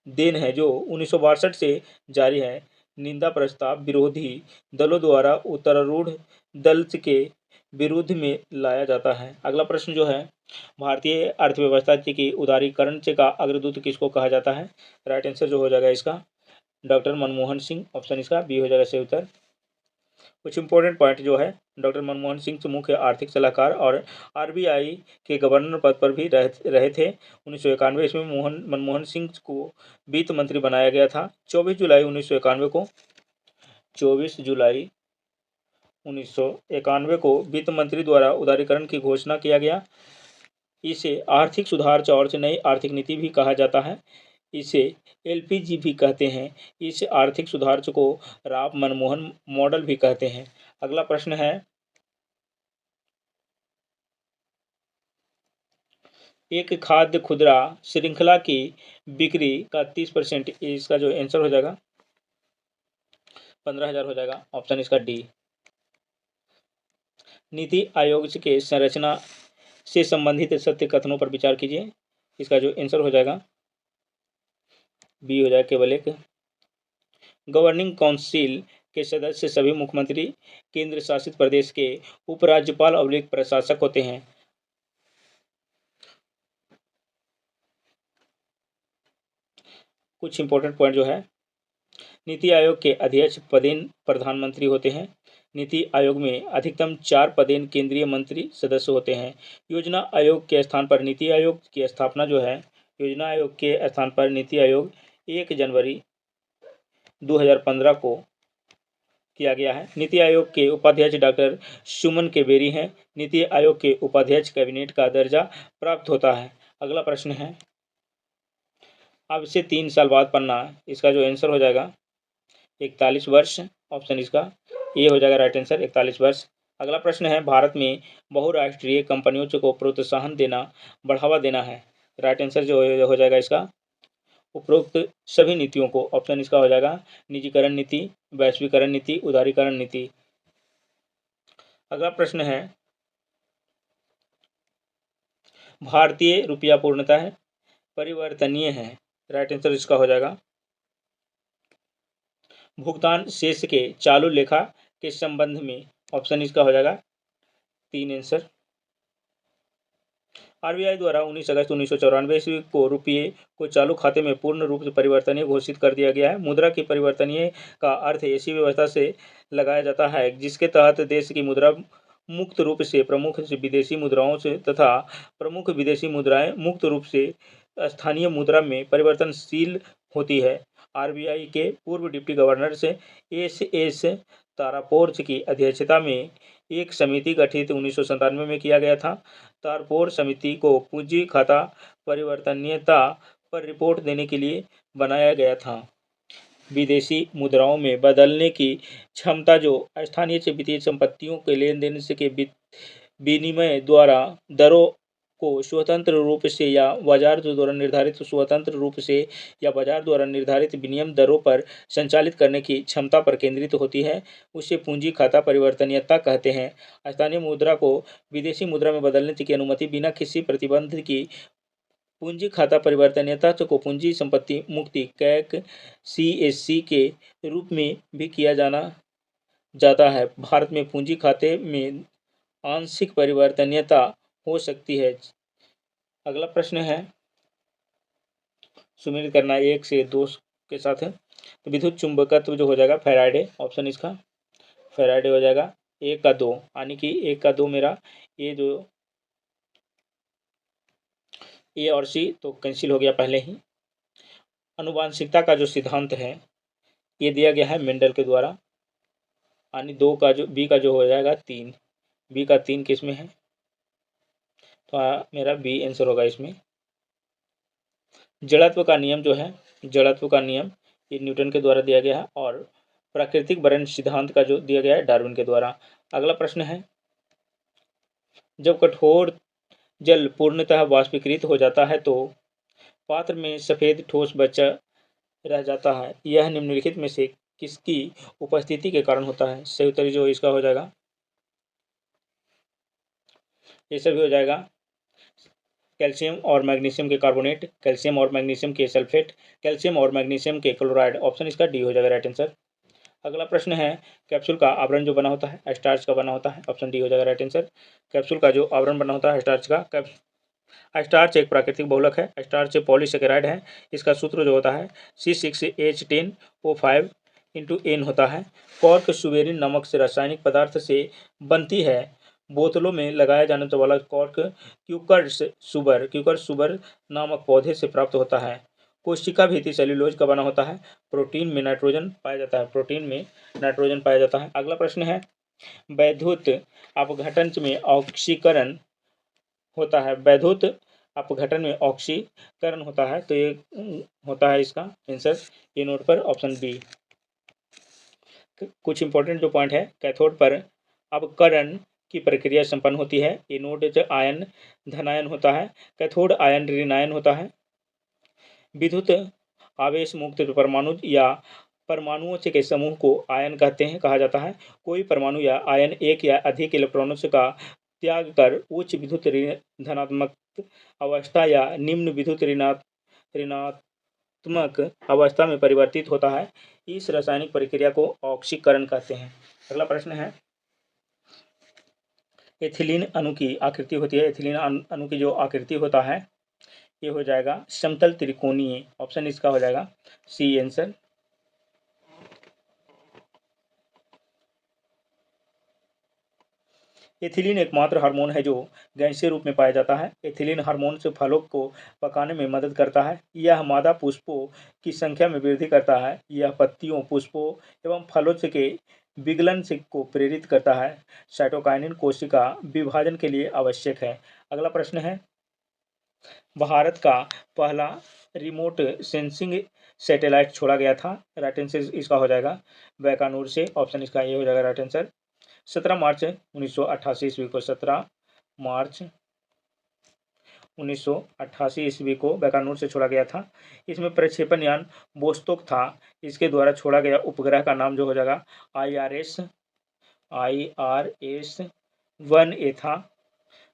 देन है जो 1962 से जारी है। निंदा प्रस्ताव विरोधी दलों द्वारा उत्तरारूढ़ दल के विरुद्ध में लाया जाता है। अगला प्रश्न जो है भारतीय अर्थव्यवस्था की उदारीकरण का अग्रदूत किसको कहा जाता है। राइट आंसर जो हो जाएगा इसका डॉक्टर मनमोहन सिंह, ऑप्शन इसका बी हो जाएगा सही उत्तर। कुछ इंपॉर्टेंट पॉइंट जो है डॉक्टर मनमोहन सिंह मुख्य आर्थिक सलाहकार और आरबीआई के गवर्नर पद पर भी रहे थे। 1991 ईस्वी में मनमोहन सिंह को वित्त मंत्री बनाया गया था। 24 जुलाई 1991 को वित्त मंत्री द्वारा उदारीकरण की घोषणा किया गया। इसे आर्थिक सुधार और नई आर्थिक नीति भी कहा जाता है। इसे एलपीजी भी कहते हैं। इस आर्थिक सुधार को राव मनमोहन मॉडल भी कहते हैं। अगला प्रश्न है एक खाद्य खुदरा श्रृंखला की बिक्री का 30% इसका जो आंसर हो जाएगा 15,000 हो जाएगा, ऑप्शन इसका डी। नीति आयोग के संरचना से संबंधित सत्य कथनों पर विचार कीजिए। इसका जो आंसर हो जाएगा बी हो जाएगा केवल एक। गवर्निंग काउंसिल के सदस्य सभी मुख्यमंत्री केंद्र शासित प्रदेश के उपराज्यपाल और प्रशासक होते हैं। कुछ इंपॉर्टेंट पॉइंट जो है नीति आयोग के अध्यक्ष पदेन प्रधानमंत्री होते हैं। नीति आयोग में अधिकतम 4 पदेन केंद्रीय मंत्री सदस्य होते हैं। योजना आयोग के स्थान पर नीति आयोग की स्थापना जो है योजना आयोग के स्थान पर नीति आयोग 1 जनवरी 2015 को किया गया है। नीति आयोग के उपाध्यक्ष डॉक्टर सुमन केबेरी हैं। नीति आयोग के उपाध्यक्ष कैबिनेट का दर्जा प्राप्त होता है। अगला प्रश्न है अब से 3 साल बाद पढ़ना। इसका जो आंसर हो जाएगा 41 वर्ष, ऑप्शन इसका ए हो जाएगा राइट आंसर 41 वर्ष। अगला प्रश्न है भारत में बहुराष्ट्रीय कंपनियों को प्रोत्साहन देना बढ़ावा देना है। राइट आंसर जो हो जाएगा इसका उपरोक्त सभी नीतियों को, ऑप्शन इसका हो जाएगा निजीकरण नीति, वैश्वीकरण नीति, उदारीकरण नीति। अगला प्रश्न है भारतीय रुपया पूर्णतः है परिवर्तनीय है। राइट आंसर इसका हो जाएगा भुगतान शेष के चालू लेखा के संबंध में, ऑप्शन इसका हो जाएगा 3 आंसर। आरबीआई द्वारा 19 अगस्त 1994 ईस्वी को रुपये को चालू खाते में पूर्ण रूप से परिवर्तनीय घोषित कर दिया गया है। मुद्रा की परिवर्तनीय का अर्थ ऐसी व्यवस्था से लगाया जाता है जिसके तहत देश की मुद्रा मुक्त रूप से प्रमुख विदेशी मुद्राओं से तथा प्रमुख विदेशी मुद्राएं मुक्त रूप से स्थानीय मुद्रा में परिवर्तनशील होती है। आरबीआई के पूर्व डिप्टी गवर्नर से एस तारापोर्च की अध्यक्षता में एक समिति गठित 1997 में किया गया था। तारपोर समिति को पूंजी खाता परिवर्तनीयता पर रिपोर्ट देने के लिए बनाया गया था। विदेशी मुद्राओं में बदलने की क्षमता जो स्थानीय से वित्तीय संपत्तियों के लेन देन से के विनिमय द्वारा दरों को स्वतंत्र रूप से या बाजार द्वारा निर्धारित स्वतंत्र रूप से या बाजार द्वारा निर्धारित विनिमय दरों पर संचालित करने की क्षमता पर केंद्रित होती है, उसे पूंजी खाता परिवर्तनीयता कहते हैं। स्थानीय मुद्रा को विदेशी मुद्रा में बदलने की अनुमति बिना किसी प्रतिबंध की पूंजी खाता परिवर्तनीयता को पूंजी संपत्ति मुक्ति कैक CSC के रूप में भी किया जाना जाता है। भारत में पूंजी खाते में आंशिक परिवर्तनीयता हो सकती है। अगला प्रश्न है, सुमेलित करना है 1 से 2 के साथ है। तो विद्युत चुंबकत्व जो हो जाएगा फैराडे, ऑप्शन इसका फैराडे हो जाएगा। 1 का 2 यानी कि 1 का 2 मेरा ये जो ए और सी तो कैंसिल हो गया पहले ही। अनुवांशिकता का जो सिद्धांत है ये दिया गया है मेंडल के द्वारा, यानी 2 का जो बी का जो हो जाएगा 3, बी का 3 किस में है, तो मेरा बी आंसर होगा इसमें। जड़त्व का नियम जो है, जड़त्व का नियम ये न्यूटन के द्वारा दिया गया है और प्राकृतिक वर्ण सिद्धांत का जो दिया गया है डार्विन के द्वारा। अगला प्रश्न है, जब कठोर जल पूर्णतः वाष्पीकृत हो जाता है तो पात्र में सफेद ठोस बचा रह जाता है, यह निम्नलिखित में से किसकी उपस्थिति के कारण होता है। सही उत्तर जो इसका हो जाएगा ये सभी हो जाएगा कैल्शियम और मैग्नीशियम के कार्बोनेट, कैल्शियम और मैग्नीशियम के सल्फेट, कैल्शियम और मैग्नीशियम के क्लोराइड, ऑप्शन इसका डी हो जाएगा राइट आंसर। अगला प्रश्न है, कैप्सूल का आवरण जो बना होता है स्टार्च का बना होता है, ऑप्शन डी हो जाएगा राइट आंसर। कैप्सूल का जो आवरण बना होता है स्टार्च का, स्टार्च एक प्राकृतिक बहुलक है, स्टार्च पॉलीसेकेराइड है। इसका सूत्र जो होता है C6H10O5 इंटू N होता है। कॉर्क सुवेरिन नामक से रासायनिक पदार्थ से बनती है। बोतलों में लगाया जाने वाला कॉर्क क्यूकर सुबर नामक पौधे से प्राप्त होता है। कोशिका भित्ति सेल्यूलोज का बना होता है। प्रोटीन में नाइट्रोजन पाया जाता है, प्रोटीन में नाइट्रोजन पाया जाता है। अगला प्रश्न है, वैद्युत अपघटन में ऑक्सीकरण होता है, वैद्युत अपघटन में ऑक्सीकरण होता है, तो ये होता है इसका आंसर ये नोट पर ऑप्शन बी। कुछ इंपॉर्टेंट जो पॉइंट है, कैथोड पर अपकरण की प्रक्रिया संपन्न होती है। एनोड आयन धनायन होता है, कैथोड आयन ऋणायन होता है। विद्युत आवेश मुक्त परमाणु या परमाणुओं के समूह को आयन कहते हैं, कहा जाता है। कोई परमाणु या आयन एक या अधिक इलेक्ट्रॉनों का त्याग कर उच्च विद्युत धनात्मक अवस्था या निम्न विद्युत ऋणात्मक अवस्था में परिवर्तित होता है। इस रासायनिक प्रक्रिया को ऑक्सीकरण कहते हैं। अगला प्रश्न है, एथिलीन अणु की आकृति होती है, एथिलीन अणु की जो आकृति होता है ये हो जाएगा समतल त्रिकोणीय, ऑप्शन इसका हो जाएगा सी आंसर। एथिलीन एकमात्र हार्मोन है जो गैसीय रूप में पाया जाता है। एथिलीन हार्मोन से फलों को पकाने में मदद करता है। यह मादा पुष्पों की संख्या में वृद्धि करता है। यह पत्तियों, पुष्पों एवं फलों के विगलन से को प्रेरित करता है। साइटोकाइनिन कोशिका विभाजन के लिए आवश्यक है। अगला प्रश्न है, भारत का पहला रिमोट सेंसिंग सैटेलाइट छोड़ा गया था, राइट आंसर इसका हो जाएगा बैकानूर से, ऑप्शन इसका ये हो जाएगा राइट आंसर। 17 मार्च 1988 ईस्वी को 17 मार्च 1988 ईस्वी को बैकानूर से छोड़ा गया था। इसमें प्रक्षेपण यान बोस्तोक था। इसके द्वारा छोड़ा गया उपग्रह का नाम जो हो जाएगा IRS-1A था।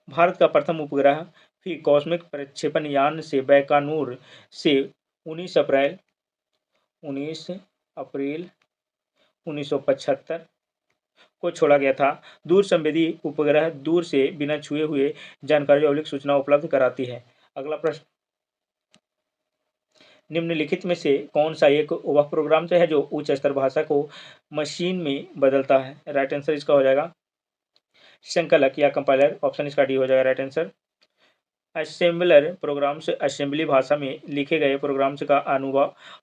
भारत का प्रथम उपग्रह फिर कॉस्मिक प्रक्षेपण यान से बैकानूर से 19 अप्रैल 1975 को छोड़ा गया था। दूर संवेदी उपग्रह दूर से बिना छुए हुए जानकारी और सूचना उपलब्ध कराती है। अगला प्रश्न, निम्नलिखित में से कौन सा एक वह प्रोग्राम से है जो उच्च स्तर भाषा को मशीन में बदलता है, राइट आंसर इसका हो जाएगा संकलक या कंपाइलर, ऑप्शन इसका डी हो जाएगा right answer. Assembler programs assembly भाषा में लिखे गए प्रोग्राम्स का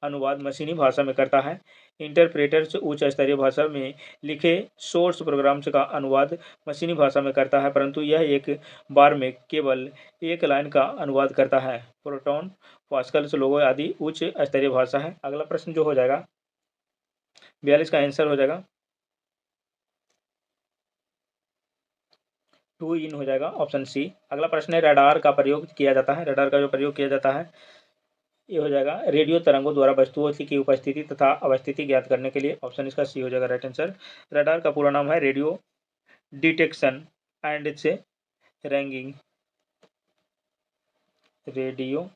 अनुवाद मशीनी भाषा में करता है। इंटरप्रेटर्स उच्च स्तरीय भाषा में लिखे सोर्स प्रोग्राम्स का अनुवाद मशीनी भाषा में करता है, परंतु यह एक बार में केवल एक लाइन का अनुवाद करता है। प्रोटॉन, पास्कल, लोगो आदि उच्च स्तरीय भाषा है। अगला प्रश्न जो हो जाएगा 42 का आंसर हो जाएगा टू इन हो जाएगा ऑप्शन सी। अगला प्रश्न है रडार का प्रयोग किया जाता है। रडार का जो प्रयोग किया जाता है ये हो जाएगा रेडियो तरंगों द्वारा वस्तुओं की उपस्थिति तथा अवस्थिति ज्ञात करने के लिए। ऑप्शन इसका सी हो जाएगा राइट आंसर। रडार का पूरा नाम है रेडियो डिटेक्शन एंड से ragging, radio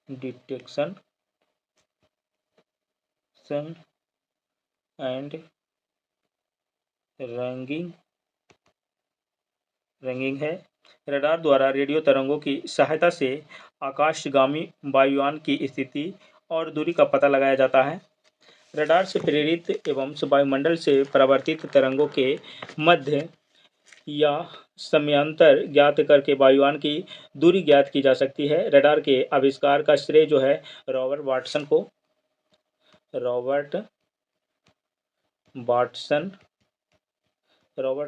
detection and ragging है। रडार द्वारा रेडियो तरंगों की सहायता से आकाशगामी वायुयान की स्थिति और दूरी का पता लगाया जाता है। रडार से प्रेरित एवं वायुमंडल से परावर्तित तरंगों के मध्य या समयांतर ज्ञात करके वायुयान की दूरी ज्ञात की जा सकती है। रडार के आविष्कार का श्रेय जो है रॉबर्ट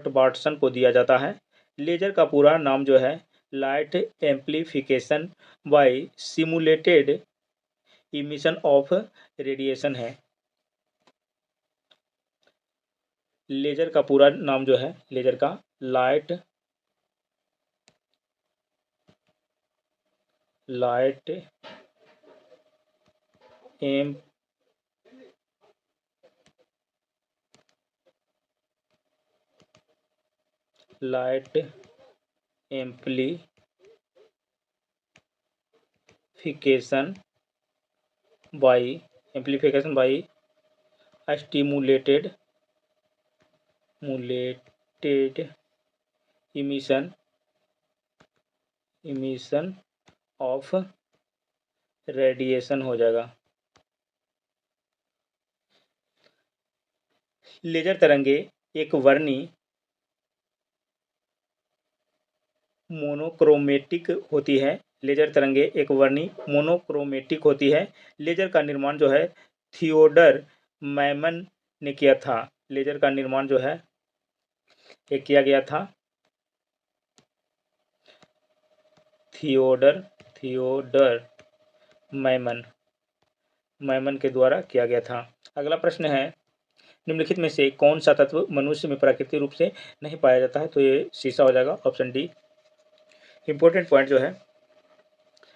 वाटसन को दिया जाता है। लेजर का पूरा नाम जो है light amplification by simulated emission of radiation है। लेजर का पूरा नाम जो है लेजर का light amplification by stimulated emission of radiation हो जाएगा। लेजर तरंगे एक वर्णी मोनोक्रोमेटिक होती है। लेजर तरंगे एक वर्णी मोनोक्रोमेटिक होती है। लेजर का निर्माण जो है थियोडर मैमन ने किया था। लेजर का निर्माण जो है ये किया गया था थियोडर मैमन के द्वारा किया गया था। अगला प्रश्न है निम्नलिखित में से कौन सा तत्व मनुष्य में प्राकृतिक रूप से नहीं पाया जाता है। तो ये शीशा हो जाएगा ऑप्शन डी। इंपॉर्टेंट पॉइंट जो है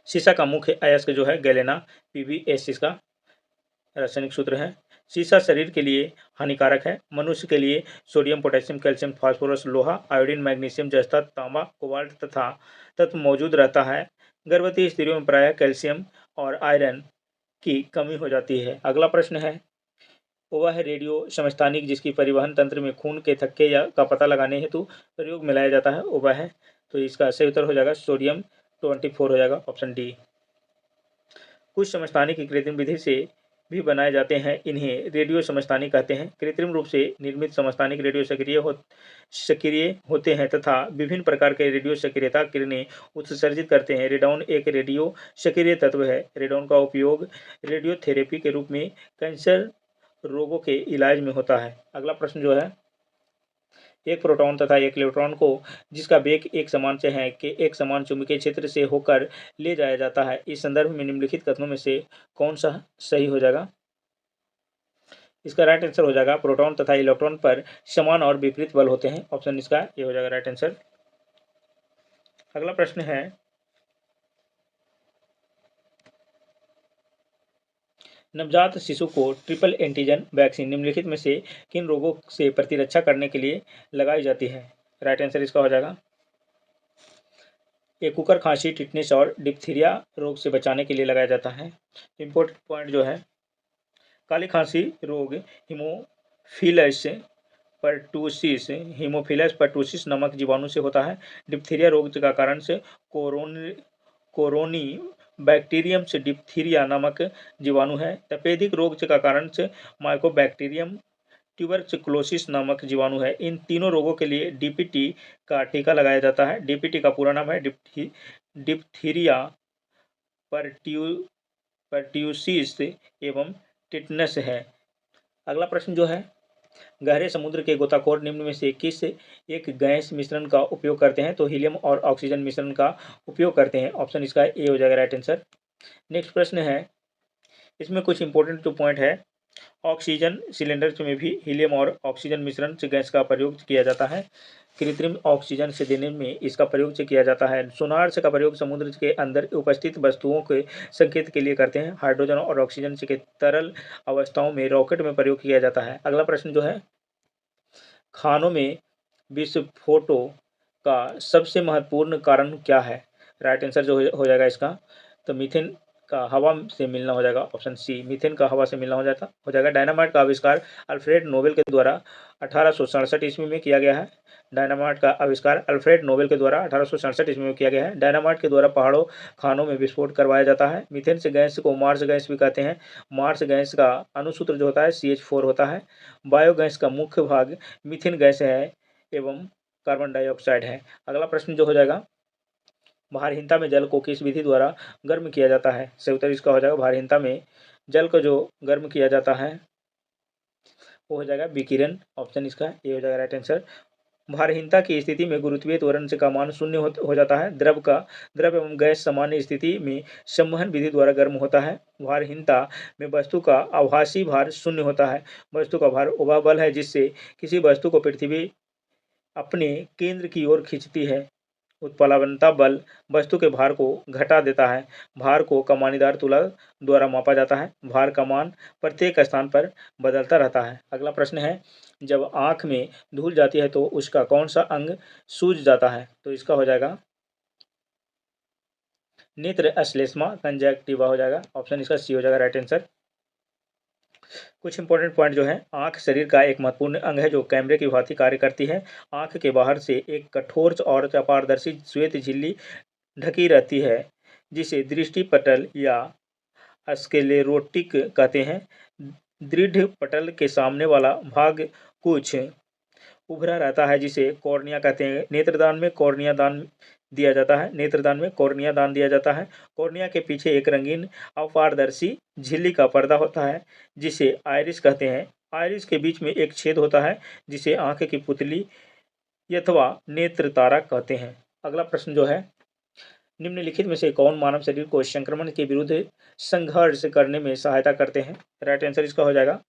शीशा का मुख्य अयस्क जो है गैलेना पीबीएस इसका रासायनिक सूत्र है। शीशा शरीर के लिए हानिकारक है। मनुष्य के लिए सोडियम पोटेशियम कैल्शियम फास्फोरस लोहा आयोडीन मैग्नीशियम जस्ता तांबा कोबाल्ट तथा तत्व मौजूद रहता है। गर्भवती स्त्रियों में प्रायः कैल्शियम और आयरन की कमी हो जाती है। अगला प्रश्न है वह है रेडियो समस्थानिक जिसकी परिवहन तंत्र में खून के थक्के या का पता लगाने हेतु प्रयोग में लाया जाता है। वह है तो इसका सही उत्तर हो जाएगा सोडियम 24 हो जाएगा ऑप्शन डी। कुछ समस्थानिक कृत्रिम विधि से भी बनाए जाते हैं। इन्हें रेडियो समस्थानिक कहते हैं। कृत्रिम रूप से निर्मित समस्थानिक रेडियो सक्रिय होते हैं तथा विभिन्न प्रकार के रेडियो सक्रियता किरणें उत्सर्जित करते हैं। रेडॉन एक रेडियो सक्रिय तत्व है। रेडॉन का उपयोग रेडियोथेरेपी के रूप में कैंसर रोगों के इलाज में होता है। अगला प्रश्न जो है एक प्रोटॉन तथा एक इलेक्ट्रॉन को जिसका वेग एक समान से है कि एक समान चुंबकीय क्षेत्र से होकर ले जाया जाता है। इस संदर्भ में निम्नलिखित कथनों में से कौन सा सही हो जाएगा। इसका राइट आंसर हो जाएगा प्रोटॉन तथा इलेक्ट्रॉन पर समान और विपरीत बल होते हैं। ऑप्शन इसका ये हो जाएगा राइट आंसर। अगला प्रश्न है नवजात शिशु को ट्रिपल एंटीजन वैक्सीन निम्नलिखित में से किन रोगों से प्रतिरक्षा करने के लिए लगाई जाती है। राइट आंसर इसका हो जाएगा ये कुकर खांसी टिटनेस और डिप्थीरिया रोग से बचाने के लिए लगाया जाता है। इंपॉर्टेंट पॉइंट जो है काली खांसी रोग हीमोफिलस पर्टूसिस नामक जीवाणु से होता है। डिप्थीरिया रोग का कारण से कोरोनी बैक्टीरियम से डिप्थीरिया नामक जीवाणु है। तपेदिक रोग का कारण से माइकोबैक्टीरियम ट्यूबरकुलोसिस नामक जीवाणु है। इन तीनों रोगों के लिए डीपीटी का टीका लगाया जाता है। डीपीटी का पूरा नाम है डिप्थीरिया पर्ट्यूसिस एवं टिटनस है। अगला प्रश्न जो है गहरे समुद्र के गोताखोर निम्न में से किस एक गैस मिश्रण का उपयोग करते हैं। तो हीलियम और ऑक्सीजन मिश्रण का उपयोग करते हैं। ऑप्शन इसका ए हो जाएगा राइट आंसर। नेक्स्ट प्रश्न है इसमें कुछ इंपॉर्टेंट जो पॉइंट है ऑक्सीजन सिलेंडर में भी हीलियम और ऑक्सीजन मिश्रण से गैस का प्रयोग किया जाता है। कृत्रिम ऑक्सीजन से देने में इसका प्रयोग से किया जाता है। सोनार से का प्रयोग समुद्र के अंदर उपस्थित वस्तुओं के संकेत के लिए करते हैं। हाइड्रोजन और ऑक्सीजन से के तरल अवस्थाओं में रॉकेट में प्रयोग किया जाता है। अगला प्रश्न जो है, खानों में विस्फोटों का सबसे महत्वपूर्ण कारण क्या है? राइट आंसर जो हो जाएगा इसका, तो मीथेन का हवा से मिलना हो जाएगा, ऑप्शन सी, मीथेन का हवा से मिलना हो जाएगा। डायनामाइट का आविष्कार अल्फ्रेड नोबेल के द्वारा 1867 ईस्वी में किया गया है। डायनामाइट का आविष्कार अल्फ्रेड नोबेल के द्वारा 1867 ईस्वी में किया गया है। डायनामाइट के द्वारा पहाड़ों खानों में विस्फोट करवाया जाता है। मीथेन से गैस को मार्स गैस भी कहते हैं। मार्स गैस का अणुसूत्र जो होता है CH4 होता है। बायोगैस का मुख्य भाग मीथेन गैस है एवं कार्बन डाइऑक्साइड है। अगला प्रश्न जो हो जाएगा, भारहीनता में जल को किस विधि द्वारा गर्म किया जाता है? सही उत्तर इसका हो जाएगा, भारहीनता में जल को जो गर्म किया जाता है वो हो जाएगा विकिरण, ऑप्शन इसका ये हो जाएगा राइट आंसर। भारहीनता की स्थिति में गुरुत्वीय त्वरण से का मान शून्य हो जाता है। द्रव एवं गैस सामान्य स्थिति में संवहन विधि द्वारा गर्म होता है। भारहीनता में वस्तु का आभासी भार शून्य होता है। वस्तु का भार वह बल है जिससे किसी वस्तु को पृथ्वी अपने केंद्र की ओर खींचती है। उत्प्लावनता बल वस्तु के भार को घटा देता है। भार को कमानीदार तुला द्वारा मापा जाता है। भार का मान प्रत्येक स्थान पर बदलता रहता है। अगला प्रश्न है, जब आँख में धूल जाती है तो उसका कौन सा अंग सूज जाता है? तो इसका हो जाएगा नेत्र अश्लेष्मा कंजक्टिवा हो जाएगा, ऑप्शन इसका सी हो जाएगा राइट आंसर। कुछ इंपॉर्टेंट पॉइंट जो है, आंख शरीर का एक महत्वपूर्ण अंग है जो कैमरे की भांति कार्य करती है। आंख के बाहर से एक कठोर और अपारदर्शी श्वेत झिल्ली ढकी रहती है जिसे दृष्टि पटल या स्क्लेरोटिक कहते हैं। दृढ़ पटल के सामने वाला भाग कुछ उभरा रहता है जिसे कॉर्निया कहते हैं। नेत्रदान में कॉर्निया दान दिया जाता है। नेत्रदान में कॉर्निया दान दिया जाता है। कॉर्निया के पीछे एक रंगीन अपारदर्शी झिल्ली का पर्दा होता है जिसे आइरिस कहते हैं। आइरिस के बीच में एक छेद होता है जिसे आंख की पुतली अथवा नेत्र तारा कहते हैं। अगला प्रश्न जो है, निम्नलिखित में से कौन मानव शरीर को संक्रमण के विरुद्ध संघर्ष करने में सहायता करते हैं? राइट आंसर इसका हो जाएगा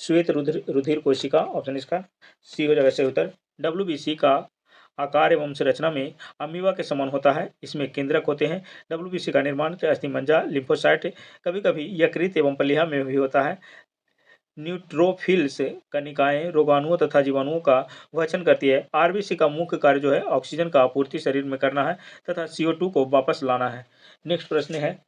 श्वेत रुधिर कोशिका, ऑप्शन इसका सी हो जाएगा सही उत्तर। WBC का आकार एवं संरचना में अमीबा के समान होता है। इसमें केंद्रक होते हैं। WBC का निर्माण अस्थिमज्जा, लिम्फोसाइट, कभी कभी यकृत एवं प्लीहा में भी होता है। न्यूट्रोफिल्स कनिकाएं रोगाणुओं तथा जीवाणुओं का भक्षण करती है। RBC का मुख्य कार्य जो है ऑक्सीजन का आपूर्ति शरीर में करना है तथा CO2 को वापस लाना है। नेक्स्ट प्रश्न है,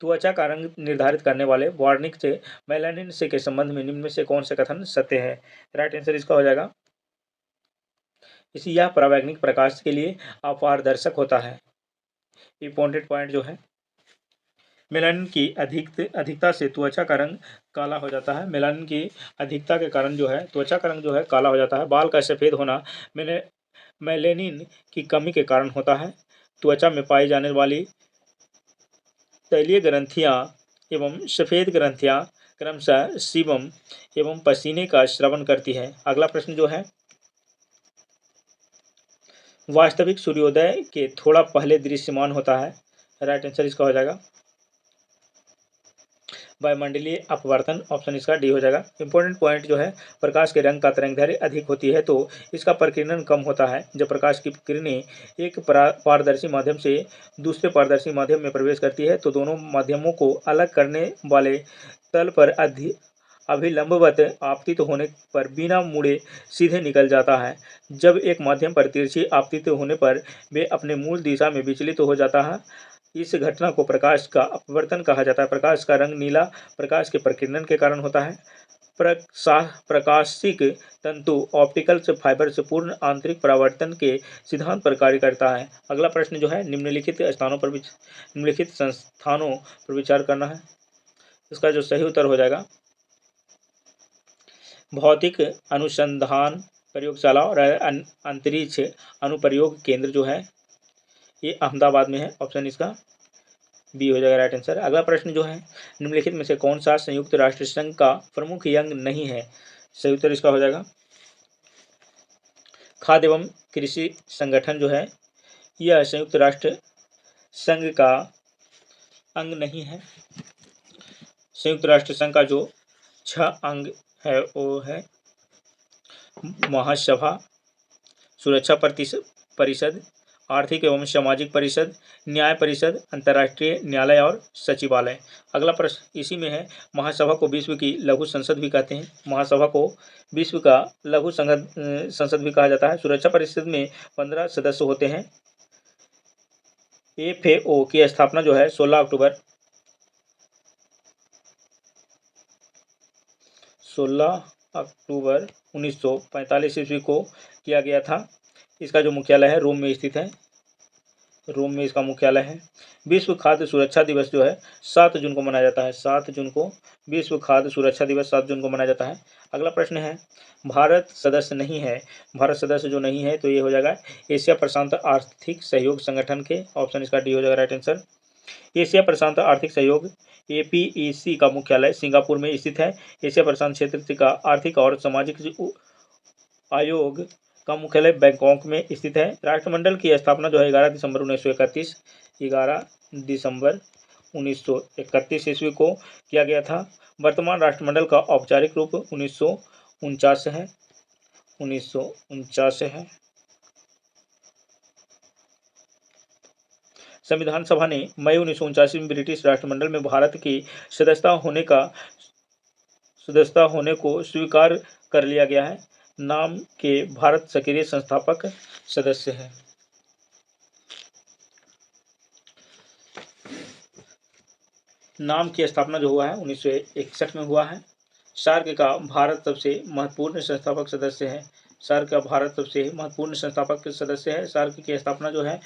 त्वचा का रंग निर्धारित करने वाले वार्निक से मेलानिन से के संबंध में निम्न में से कौन से कथन सत्य है? राइट आंसर इसका हो जाएगा, इसी यह परावैंगिक प्रकाश के लिए अपारदर्शक होता है। इंपॉर्टेंट पॉइंट जो है, मेलानिन की अधिकता से त्वचा का रंग काला हो जाता है। मेलानिन की अधिकता के कारण जो है त्वचा का रंग जो है काला हो जाता है। बाल का सफ़ेद होना मेलेनिन की कमी के कारण होता है। त्वचा में पाई जाने वाली तैलीय ग्रंथियां एवं सफ़ेद ग्रंथियां क्रमशः सीबम एवं पसीने का स्रावन करती है। अगला प्रश्न जो है, वास्तविक सूर्योदय के थोड़ा पहले दृश्यमान होता है। राइट आंसर इसका हो जाएगा वायुमंडलीय अपवर्तन, ऑप्शन इसका डी हो जाएगा। इंपॉर्टेंट पॉइंट जो है, प्रकाश के रंग का तरंगदैर्घ्य अधिक होती है तो इसका प्रकीर्णन कम होता है। जब प्रकाश की किरणें एक पारदर्शी माध्यम से दूसरे पारदर्शी माध्यम में प्रवेश करती है तो दोनों माध्यमों को अलग करने वाले तल पर अभिलंबवत आपतित होने पर बिना मुड़े सीधे निकल जाता है। जब एक माध्यम पर तिरछी आपतित होने पर वे अपने मूल दिशा में विचलित हो जाता है। इस घटना को प्रकाश का अपवर्तन कहा जाता है। प्रकाश का रंग नीला प्रकाश के प्रकीर्णन के कारण होता है। प्रकाशिक तंतु ऑप्टिकल से फाइबर से पूर्ण आंतरिक परावर्तन के सिद्धांत पर कार्य करता है। अगला प्रश्न जो है, निम्नलिखित संस्थानों पर विचार करना है। इसका जो सही उत्तर हो जाएगा, भौतिक अनुसंधान प्रयोगशाला और अंतरिक्ष अनुप्रयोग केंद्र जो है ये अहमदाबाद में है, ऑप्शन इसका बी हो जाएगा राइट आंसर। अगला प्रश्न जो है, निम्नलिखित में से कौन सा संयुक्त राष्ट्र संघ का प्रमुख अंग नहीं है? सही उत्तर इसका हो जाएगा खाद्य एवं कृषि संगठन जो है यह संयुक्त राष्ट्र संघ का अंग नहीं है। संयुक्त राष्ट्र संघ का जो 6 अंग है वो है महासभा, सुरक्षा परिषद, आर्थिक एवं सामाजिक परिषद, न्याय परिषद, अंतर्राष्ट्रीय न्यायालय और सचिवालय। अगला प्रश्न इसी में है, महासभा को विश्व की लघु संसद भी कहते हैं। महासभा को विश्व का लघु संसद भी कहा जाता है। सुरक्षा परिषद में 15 सदस्य होते हैं। FAO की स्थापना जो है 16 अक्टूबर 1945 ईस्वी को किया गया था। इसका जो मुख्यालय है रोम में स्थित है। रोम में इसका मुख्यालय है। विश्व खाद्य सुरक्षा दिवस जो है 7 जून को मनाया जाता है। 7 जून को विश्व खाद्य सुरक्षा दिवस 7 जून को मनाया जाता है। अगला प्रश्न है, भारत सदस्य नहीं है। भारत सदस्य जो नहीं है तो ये हो जाएगा एशिया प्रशांत आर्थिक सहयोग संगठन के। ऑप्शन इसका डी हो जाएगा राइट आंसर। एशिया प्रशांत आर्थिक सहयोग APEC का मुख्यालय सिंगापुर में स्थित है। एशिया प्रशांत क्षेत्र का आर्थिक और सामाजिक आयोग का मुख्यालय बैंकॉक में स्थित है। राष्ट्रमंडल की स्थापना जो है 11 दिसंबर 1931 ईस्वी को किया गया था। वर्तमान राष्ट्रमंडल का औपचारिक रूप 1949 है। 1949 है। संविधान सभा ने मई 1949 में ब्रिटिश राष्ट्रमंडल में भारत की सदस्यता होने को स्वीकार कर लिया गया है। नाम के भारत सक्रिय संस्थापक सदस्य है। नाम की स्थापना जो हुआ है 1961 में हुआ है। सार्क का भारत सबसे महत्वपूर्ण संस्थापक सदस्य है। सार्क का भारत सबसे महत्वपूर्ण संस्थापक सदस्य है। सार्क की स्थापना जो है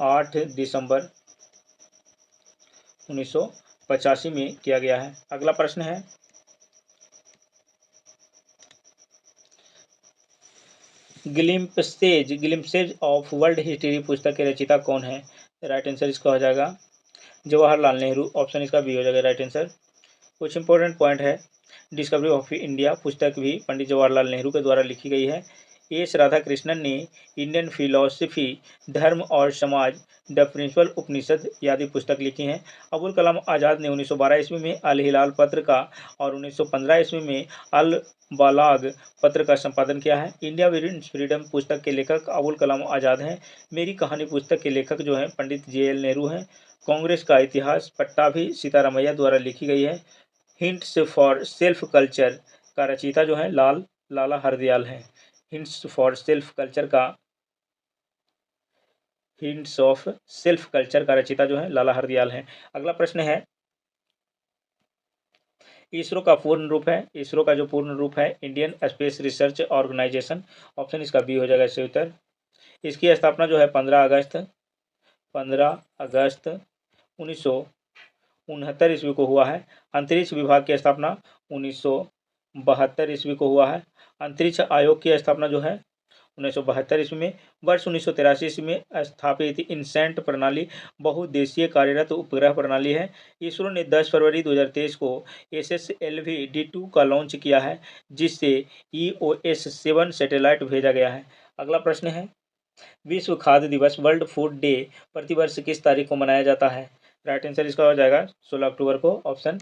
8 दिसंबर 1985 में किया गया है। अगला प्रश्न है, ग्लिम्पसेज ऑफ वर्ल्ड हिस्ट्री पुस्तक के रचयिता कौन है। राइट आंसर इसका हो जाएगा जवाहरलाल नेहरू। ऑप्शन इसका बी हो जाएगा राइट आंसर। कुछ इंपॉर्टेंट पॉइंट है, डिस्कवरी ऑफ इंडिया पुस्तक भी पंडित जवाहरलाल नेहरू के द्वारा लिखी गई है। एस राधाकृष्णन ने इंडियन फिलॉसफी, धर्म और समाज, द प्रिंसिपल उपनिषद आदि पुस्तक लिखी हैं। अबुल कलाम आज़ाद ने 1912 ईस्वी में अल हिलाल पत्र का और 1915 ईस्वी में अल बालाग पत्र का संपादन किया है। इंडिया विदिन फ्रीडम पुस्तक के लेखक अबुल कलाम आज़ाद हैं। मेरी कहानी पुस्तक के लेखक जो हैं पंडित JL नेहरू हैं। कांग्रेस का इतिहास पट्टाभी सीतारामैया द्वारा लिखी गई है। हिंट्स फॉर सेल्फ कल्चर का रचयिता जो है लाला हरदयाल हैं। हिंट्स ऑफ सेल्फ कल्चर का रचयिता जो है लाला हरदयाल हैं। अगला प्रश्न है, इसरो का पूर्ण रूप है। इसरो का जो पूर्ण रूप है Indian Space Research Organisation. Option इसका बी हो जाएगा इससे उत्तर। इसकी स्थापना जो है 15 अगस्त 1969 ईस्वी को हुआ है। अंतरिक्ष विभाग की स्थापना 1972 ईस्वी को हुआ है। अंतरिक्ष आयोग की स्थापना जो है 1972 ईस्वी में। वर्ष 1983 ईस्वी में स्थापित इनसैट प्रणाली बहुउद्देशीय कार्यरत उपग्रह प्रणाली है। इसरो ने 10 फरवरी 2023 को SSLV-D2 का लॉन्च किया है, जिससे EOS 7 सैटेलाइट भेजा गया है। अगला प्रश्न है, विश्व खाद्य दिवस वर्ल्ड फूड डे प्रतिवर्ष किस तारीख को मनाया जाता है। राइट आंसर इसका हो जाएगा 16 अक्टूबर को। ऑप्शन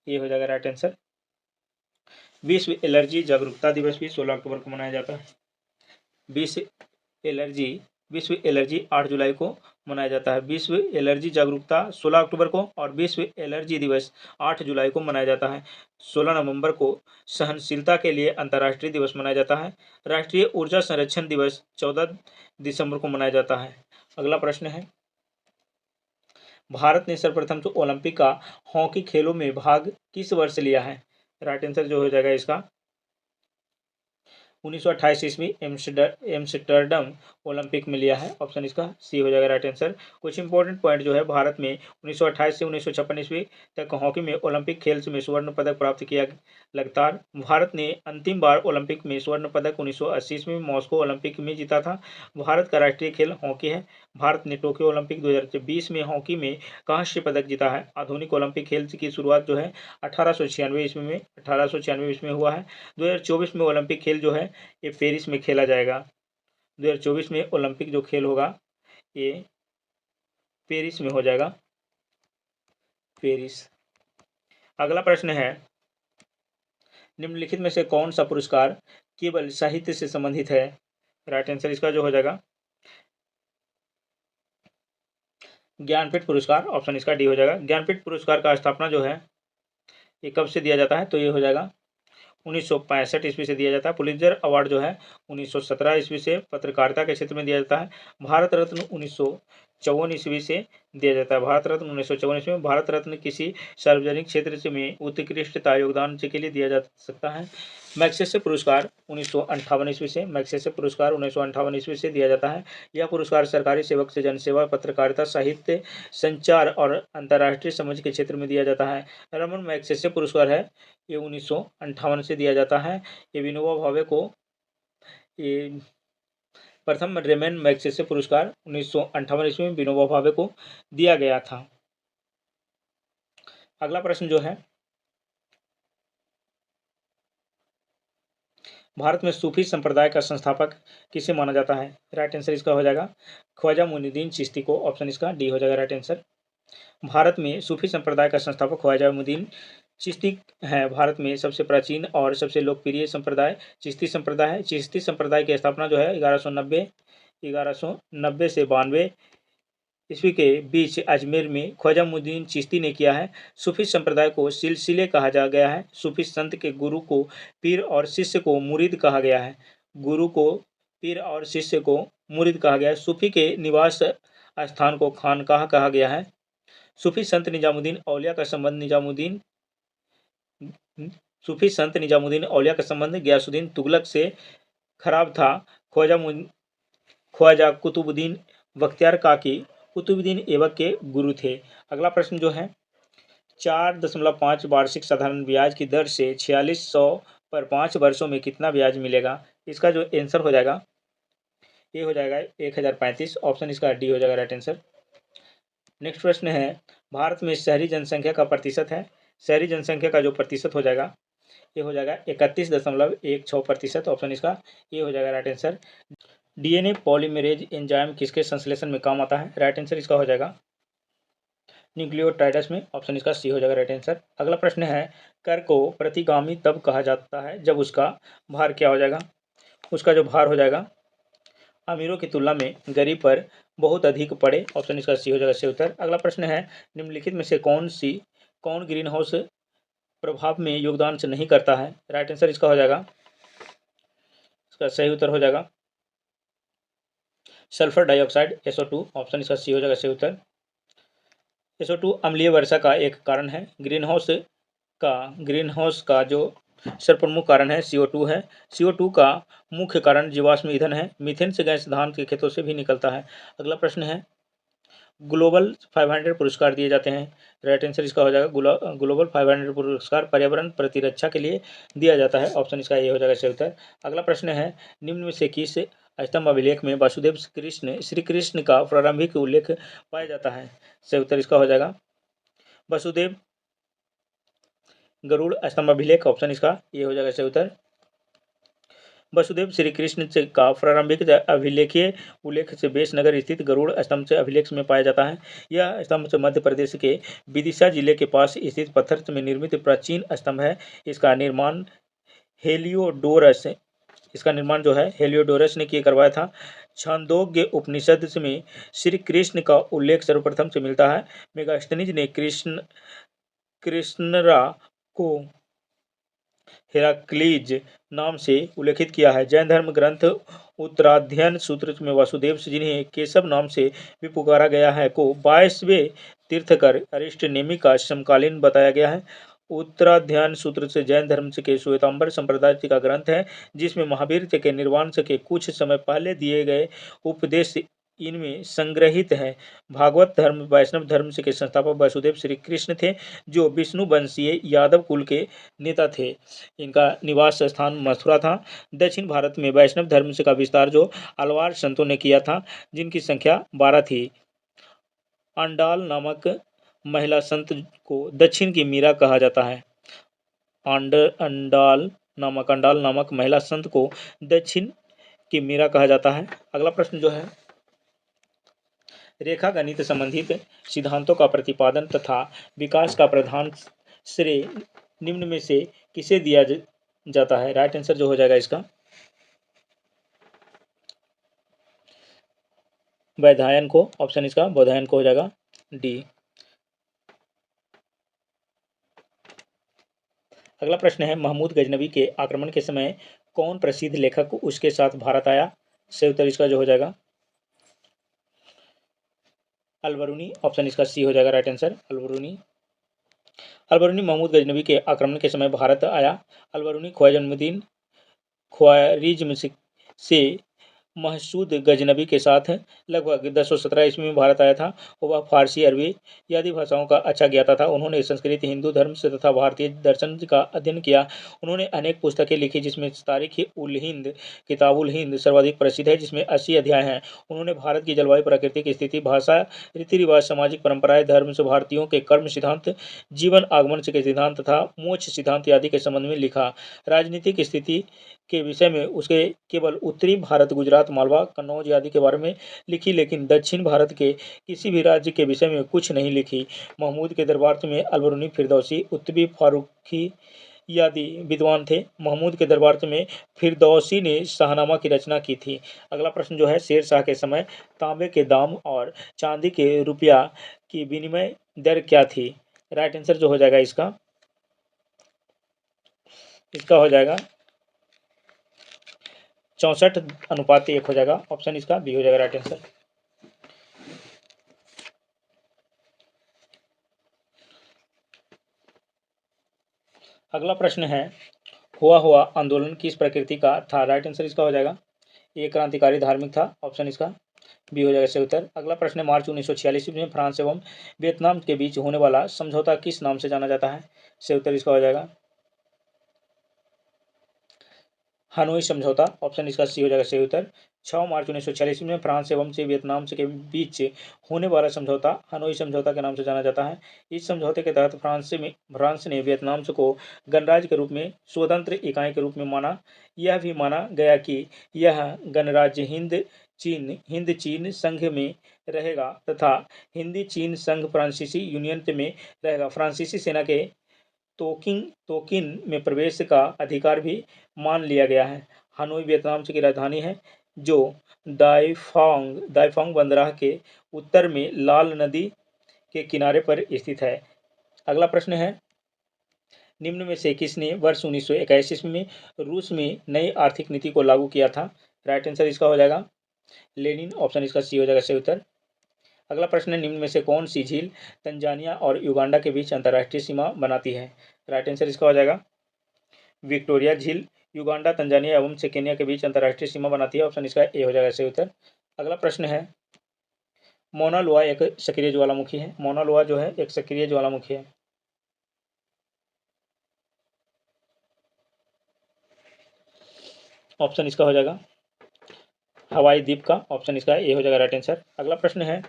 ए हो जाएगा राइट आंसर। विश्व एलर्जी जागरूकता दिवस भी 16 अक्टूबर को मनाया जाता है। विश्व एलर्जी 8 जुलाई को मनाया जाता है। विश्व एलर्जी जागरूकता 16 अक्टूबर को और विश्व एलर्जी दिवस 8 जुलाई को मनाया जाता है। 16 नवंबर को सहनशीलता के लिए अंतर्राष्ट्रीय दिवस मनाया जाता है। राष्ट्रीय ऊर्जा संरक्षण दिवस 14 दिसंबर को मनाया जाता है। अगला प्रश्न है, भारत ने सर्वप्रथम जो ओलंपिक का हॉकी खेलों में भाग किस वर्ष लिया है। राइट आंसर जो हो जाएगा इसका 1928 ईस्वी एम्स्टर्डम ओलंपिक में लिया है। ऑप्शन इसका सी हो जाएगा राइट आंसर। कुछ इंपॉर्टेंट पॉइंट जो है, भारत में 1928 से 1956 ईस्वी तक हॉकी में ओलंपिक खेल में स्वर्ण पदक प्राप्त किया। लगातार भारत ने अंतिम बार ओलंपिक में स्वर्ण पदक 1980 ईस्वी में मॉस्को ओलंपिक में जीता था। भारत का राष्ट्रीय खेल हॉकी है। भारत ने टोक्यो ओलंपिक 2020 में हॉकी में कांस्य पदक जीता है। आधुनिक ओलंपिक खेल की शुरुआत जो है 1896 ईस्वी में हुआ है। 2024 में ओलंपिक खेल जो है ये पेरिस में खेला जाएगा। 2024 में ओलंपिक जो खेल होगा ये पेरिस में हो जाएगा, पेरिस। अगला प्रश्न है, निम्नलिखित में से कौन सा पुरस्कार केवल साहित्य से संबंधित है? राइट आंसर इसका जो हो जाएगा ज्ञानपीठ पुरस्कार, ऑप्शन इसका डी हो जाएगा। ज्ञानपीठ पुरस्कार का स्थापना जो है ये कब से दिया जाता है? तो ये हो जाएगा 1965 ईस्वी से दिया जाता है। पुलित्जर अवार्ड जो है 1917 ईस्वी से पत्रकारिता के क्षेत्र में दिया जाता है। भारत रत्न 1954 ईस्वी से दिया जाता है। भारत रत्न 1954 ईस्वी में। भारत रत्न किसी सार्वजनिक क्षेत्र से में उत्कृष्टता योगदान के लिए दिया जा सकता है। मैग्सेसे पुरस्कार 1958 ईस्वी से, मैग्सेसे पुरस्कार 1958 ईस्वी से दिया जाता है। यह पुरस्कार सरकारी सेवक से जनसेवा, पत्रकारिता, साहित्य, संचार और अंतर्राष्ट्रीय समझ के क्षेत्र में दिया जाता है। रमन मैग्सेसे पुरस्कार है ये 1958 से दिया जाता है। ये विनोबा भावे को ये प्रथम रेमन मैग्सेसे पुरस्कार 1958 ईस्वी में विनोबा भावे को दिया गया था। अगला प्रश्न जो है, भारत में सूफी संप्रदाय का संस्थापक किसे माना जाता है? राइट आंसर इसका हो जाएगा ख्वाजा मुइनुद्दीन चिश्ती को, ऑप्शन इसका डी हो जाएगा राइट आंसर। भारत में सूफी संप्रदाय का संस्थापक ख्वाजा मुइनुद्दीन चिश्ती है। भारत में सबसे प्राचीन और सबसे लोकप्रिय संप्रदाय चिश्ती संप्रदाय है। चिश्ती संप्रदाय की स्थापना जो है 1190 से 92 ईस्वी के बीच अजमेर में ख्वाजा मुइनुद्दीन चिश्ती ने किया है। सूफी संप्रदाय को सिलसिले कहा जा गया है। सूफी संत के गुरु को पीर और शिष्य को मुरीद कहा गया है। गुरु को पीर और शिष्य को मुरीद कहा गया है। सूफी के निवास स्थान को खानकाह कहा गया है। सूफी संत निजामुद्दीन औलिया का संबंध सूफी संत निजामुद्दीन औलिया का संबंध गयासुद्दीन तुगलक से खराब था। ख्वाजा कुतुबुद्दीन बख्तियार काकी कुतुबुद्दीन ऐबक के गुरु थे। अगला प्रश्न जो है, 4.5 वार्षिक साधारण ब्याज की दर से 4600 पर 5 वर्षों में कितना ब्याज मिलेगा? इसका जो आंसर हो जाएगा ये हो जाएगा 1035, ऑप्शन इसका डी हो जाएगा राइट आंसर। नेक्स्ट प्रश्न है, भारत में शहरी जनसंख्या का प्रतिशत है। शहरी जनसंख्या का जो प्रतिशत हो जाएगा ये हो जाएगा 31.16%, ऑप्शन इसका ये हो जाएगा right answer. DNA polymerase enzyme किसके संश्लेषण में काम आता है? राइट आंसर इसका हो जाएगा न्यूक्लियोटाइड्स में, ऑप्शन इसका सी हो जाएगा राइट आंसर। अगला प्रश्न है, कर को प्रतिगामी तब कहा जाता है जब उसका भार क्या हो जाएगा? उसका जो भार हो जाएगा अमीरों की तुलना में गरीब पर बहुत अधिक पड़े, ऑप्शन इसका सी हो जाएगा सही उत्तर। अगला प्रश्न है, निम्नलिखित में से कौन ग्रीन हाउस प्रभाव में योगदान से नहीं करता है? राइट आंसर इसका हो जाएगा, इसका सही उत्तर हो जाएगा सल्फर डाइऑक्साइड SO2, ऑप्शन इसका सी हो जाएगा सही उत्तर। SO2 अम्लीय वर्षा का एक कारण है। ग्रीन हाउस का जो सर्वप्रमुख कारण है CO2 है। CO2 का मुख्य कारण जीवाश्म ईंधन है। मीथेन से गैस धान के खेतों से भी निकलता है। अगला प्रश्न है, ग्लोबल 500 पुरस्कार दिए जाते हैं। राइट आंसर इसका हो जाएगा ग्लोबल 500 पुरस्कार पर्यावरण प्रतिरक्षा के लिए दिया जाता है, ऑप्शन इसका ये हो जाएगा सही उत्तर। अगला प्रश्न है, निम्न में से किस स्तंभ अभिलेख में वासुदेव श्री कृष्ण का प्रारंभिक उल्लेख पाया जाता है? सही उत्तर इसका हो जाएगा वसुदेव गरुड़ स्तंभ अभिलेख, ऑप्शन इसका ये हो जाएगा सही उत्तर। वसुदेव श्री कृष्ण से का प्रारंभिक अभिलेखीय उल्लेख से बेसनगर स्थित गरुड़ स्तंभ से अभिलेख में पाया जाता है। यह स्तंभ से मध्य प्रदेश के विदिशा जिले के पास स्थित पत्थर में निर्मित प्राचीन स्तंभ है। इसका निर्माण जो है हेलियोडोरस ने किए करवाया था। छांदोग्य उपनिषद में श्री कृष्ण का उल्लेख सर्वप्रथम से मिलता है। मेगास्थनीज ने कृष्णरा को हेराक्लीज नाम से उल्लेखित किया है। जैन धर्म ग्रंथ उत्तराध्ययन सूत्र में वासुदेव जिन्हें केशव नाम से भी पुकारा गया है को 22वें तीर्थकर अरिष्टनेमी का समकालीन बताया गया है। उत्तराध्ययन सूत्र से जैन धर्म के श्वेतांबर संप्रदाय का ग्रंथ है, जिसमें महावीर के निर्वाण के कुछ समय पहले दिए गए उपदेश इनमें संग्रहित है। भागवत धर्म वैष्णव धर्म के संस्थापक वासुदेव श्री कृष्ण थे, जो विष्णु वंशीय यादव कुल के नेता थे। इनका निवास स्थान मथुरा था। दक्षिण भारत में वैष्णव धर्म का विस्तार जो अलवार संतों ने किया था, जिनकी संख्या 12 थी। अंडाल नामक महिला संत को दक्षिण की मीरा कहा जाता है। अंडाल नामक महिला संत को दक्षिण की मीरा कहा जाता है। अगला प्रश्न जो है, रेखा गणित संबंधित सिद्धांतों का प्रतिपादन तथा विकास का प्रधान श्रेय निम्न में से किसे दिया जाता है? राइट आंसर जो हो जाएगा इसका वैधायन को, ऑप्शन इसका बौधायन को हो जाएगा डी। अगला प्रश्न है, महमूद गजनबी के आक्रमण के समय कौन प्रसिद्ध लेखक उसके साथ भारत आया? सही उत्तर इसका जो हो जाएगा अलबरूनी, ऑप्शन इसका सी हो जाएगा राइट आंसर अलबरूनी। अलबरूनी महमूद गजनबी के आक्रमण के समय भारत आया। अलबरूनी ख्वारिज़मुद्दीन ख्वारिज़्म से महसूद गजनबी के साथ लगभग 1017 ईस्वी में भारत आया था। वह फारसी, अरबी आदि भाषाओं का अच्छा ज्ञाता था। उन्होंने संस्कृत, हिंदू धर्म से तथा भारतीय दर्शन का अध्ययन किया। उन्होंने अनेक पुस्तकें लिखी, जिसमें तारीख उल हिंद, किताबुल हिंद सर्वाधिक प्रसिद्ध है, जिसमें 80 अध्याय हैं। उन्होंने भारत की जलवायु, प्राकृतिक स्थिति, भाषा, रीति रिवाज, सामाजिक परंपराएं, धर्म से भारतीयों के कर्म सिद्धांत, जीवन आगमन के सिद्धांत तथा मोक्ष सिद्धांत आदि के संबंध में लिखा। राजनीतिक स्थिति के विषय में उसके केवल उत्तरी भारत, गुजरात, मालवा, कन्नौज आदि के बारे में लिखी, लेकिन दक्षिण भारत के किसी भी राज्य के विषय में कुछ नहीं लिखी। महमूद के दरबार में अलबरूनी, फिरदौसी, उत्तबी, फारूकी आदि विद्वान थे। महमूद के दरबार में फिरदौसी ने शाहनामा की रचना की थी। अगला प्रश्न जो है, शेर शाह के समय तांबे के दाम और चांदी के रुपया की विनिमय दर क्या थी? राइट आंसर जो हो जाएगा इसका हो जाएगा 64:1 हो जाएगा, ऑप्शन इसका बी हो जाएगा राइट आंसर। अगला प्रश्न है, हुआ आंदोलन किस प्रकृति का था? राइट आंसर इसका हो जाएगा ए क्रांतिकारी धार्मिक था, ऑप्शन इसका बी हो जाएगा सही उत्तर। अगला प्रश्न है, मार्च 1946 में फ्रांस एवं वियतनाम के बीच होने वाला समझौता किस नाम से जाना जाता है? सही उत्तर इसका हो जाएगा हनोई समझौता, ऑप्शन इसका सी हो जाएगा सही उत्तर। 6 मार्च 1946 में फ्रांस एवं से वियतनाम से के बीच होने वाला समझौता हनोई समझौता के नाम से जाना जाता है। इस समझौते के तहत फ्रांस ने वियतनाम को गणराज्य के रूप में स्वतंत्र इकाई के रूप में माना। यह भी माना गया कि यह गणराज्य हिंद चीन संघ में रहेगा तथा हिंदी चीन संघ फ्रांसीसी यूनियन में रहेगा। फ्रांसीसी सेना के तोकिन में प्रवेश का अधिकार भी मान लिया गया है। हनोई वियतनाम की राजधानी है, जो दाइफोंग बंदरगाह के उत्तर में लाल नदी के किनारे पर स्थित है। अगला प्रश्न है, निम्न में से किसने वर्ष 1921 ईस्वी में रूस में नई आर्थिक नीति को लागू किया था? राइट आंसर इसका हो जाएगा लेनिन, ऑप्शन इसका सी हो जाएगा सही उत्तर। अगला प्रश्न है, निम्न में से कौन सी झील तंजानिया और युगांडा के बीच अंतर्राष्ट्रीय सीमा बनाती है? राइट आंसर इसका हो जाएगा विक्टोरिया झील। युगांडा, तंजानिया एवं केन्या के बीच अंतर्राष्ट्रीय सीमा बनाती है, ऑप्शन इसका ए हो जाएगा सही उत्तर। अगला प्रश्न है, मौना लोआ एक सक्रिय ज्वालामुखी है। मौना लोआ जो है एक सक्रिय ज्वालामुखी है। ऑप्शन इसका हो जाएगा हवाई द्वीप का, ऑप्शन इसका ए हो जाएगा राइट आंसर। अगला प्रश्न है,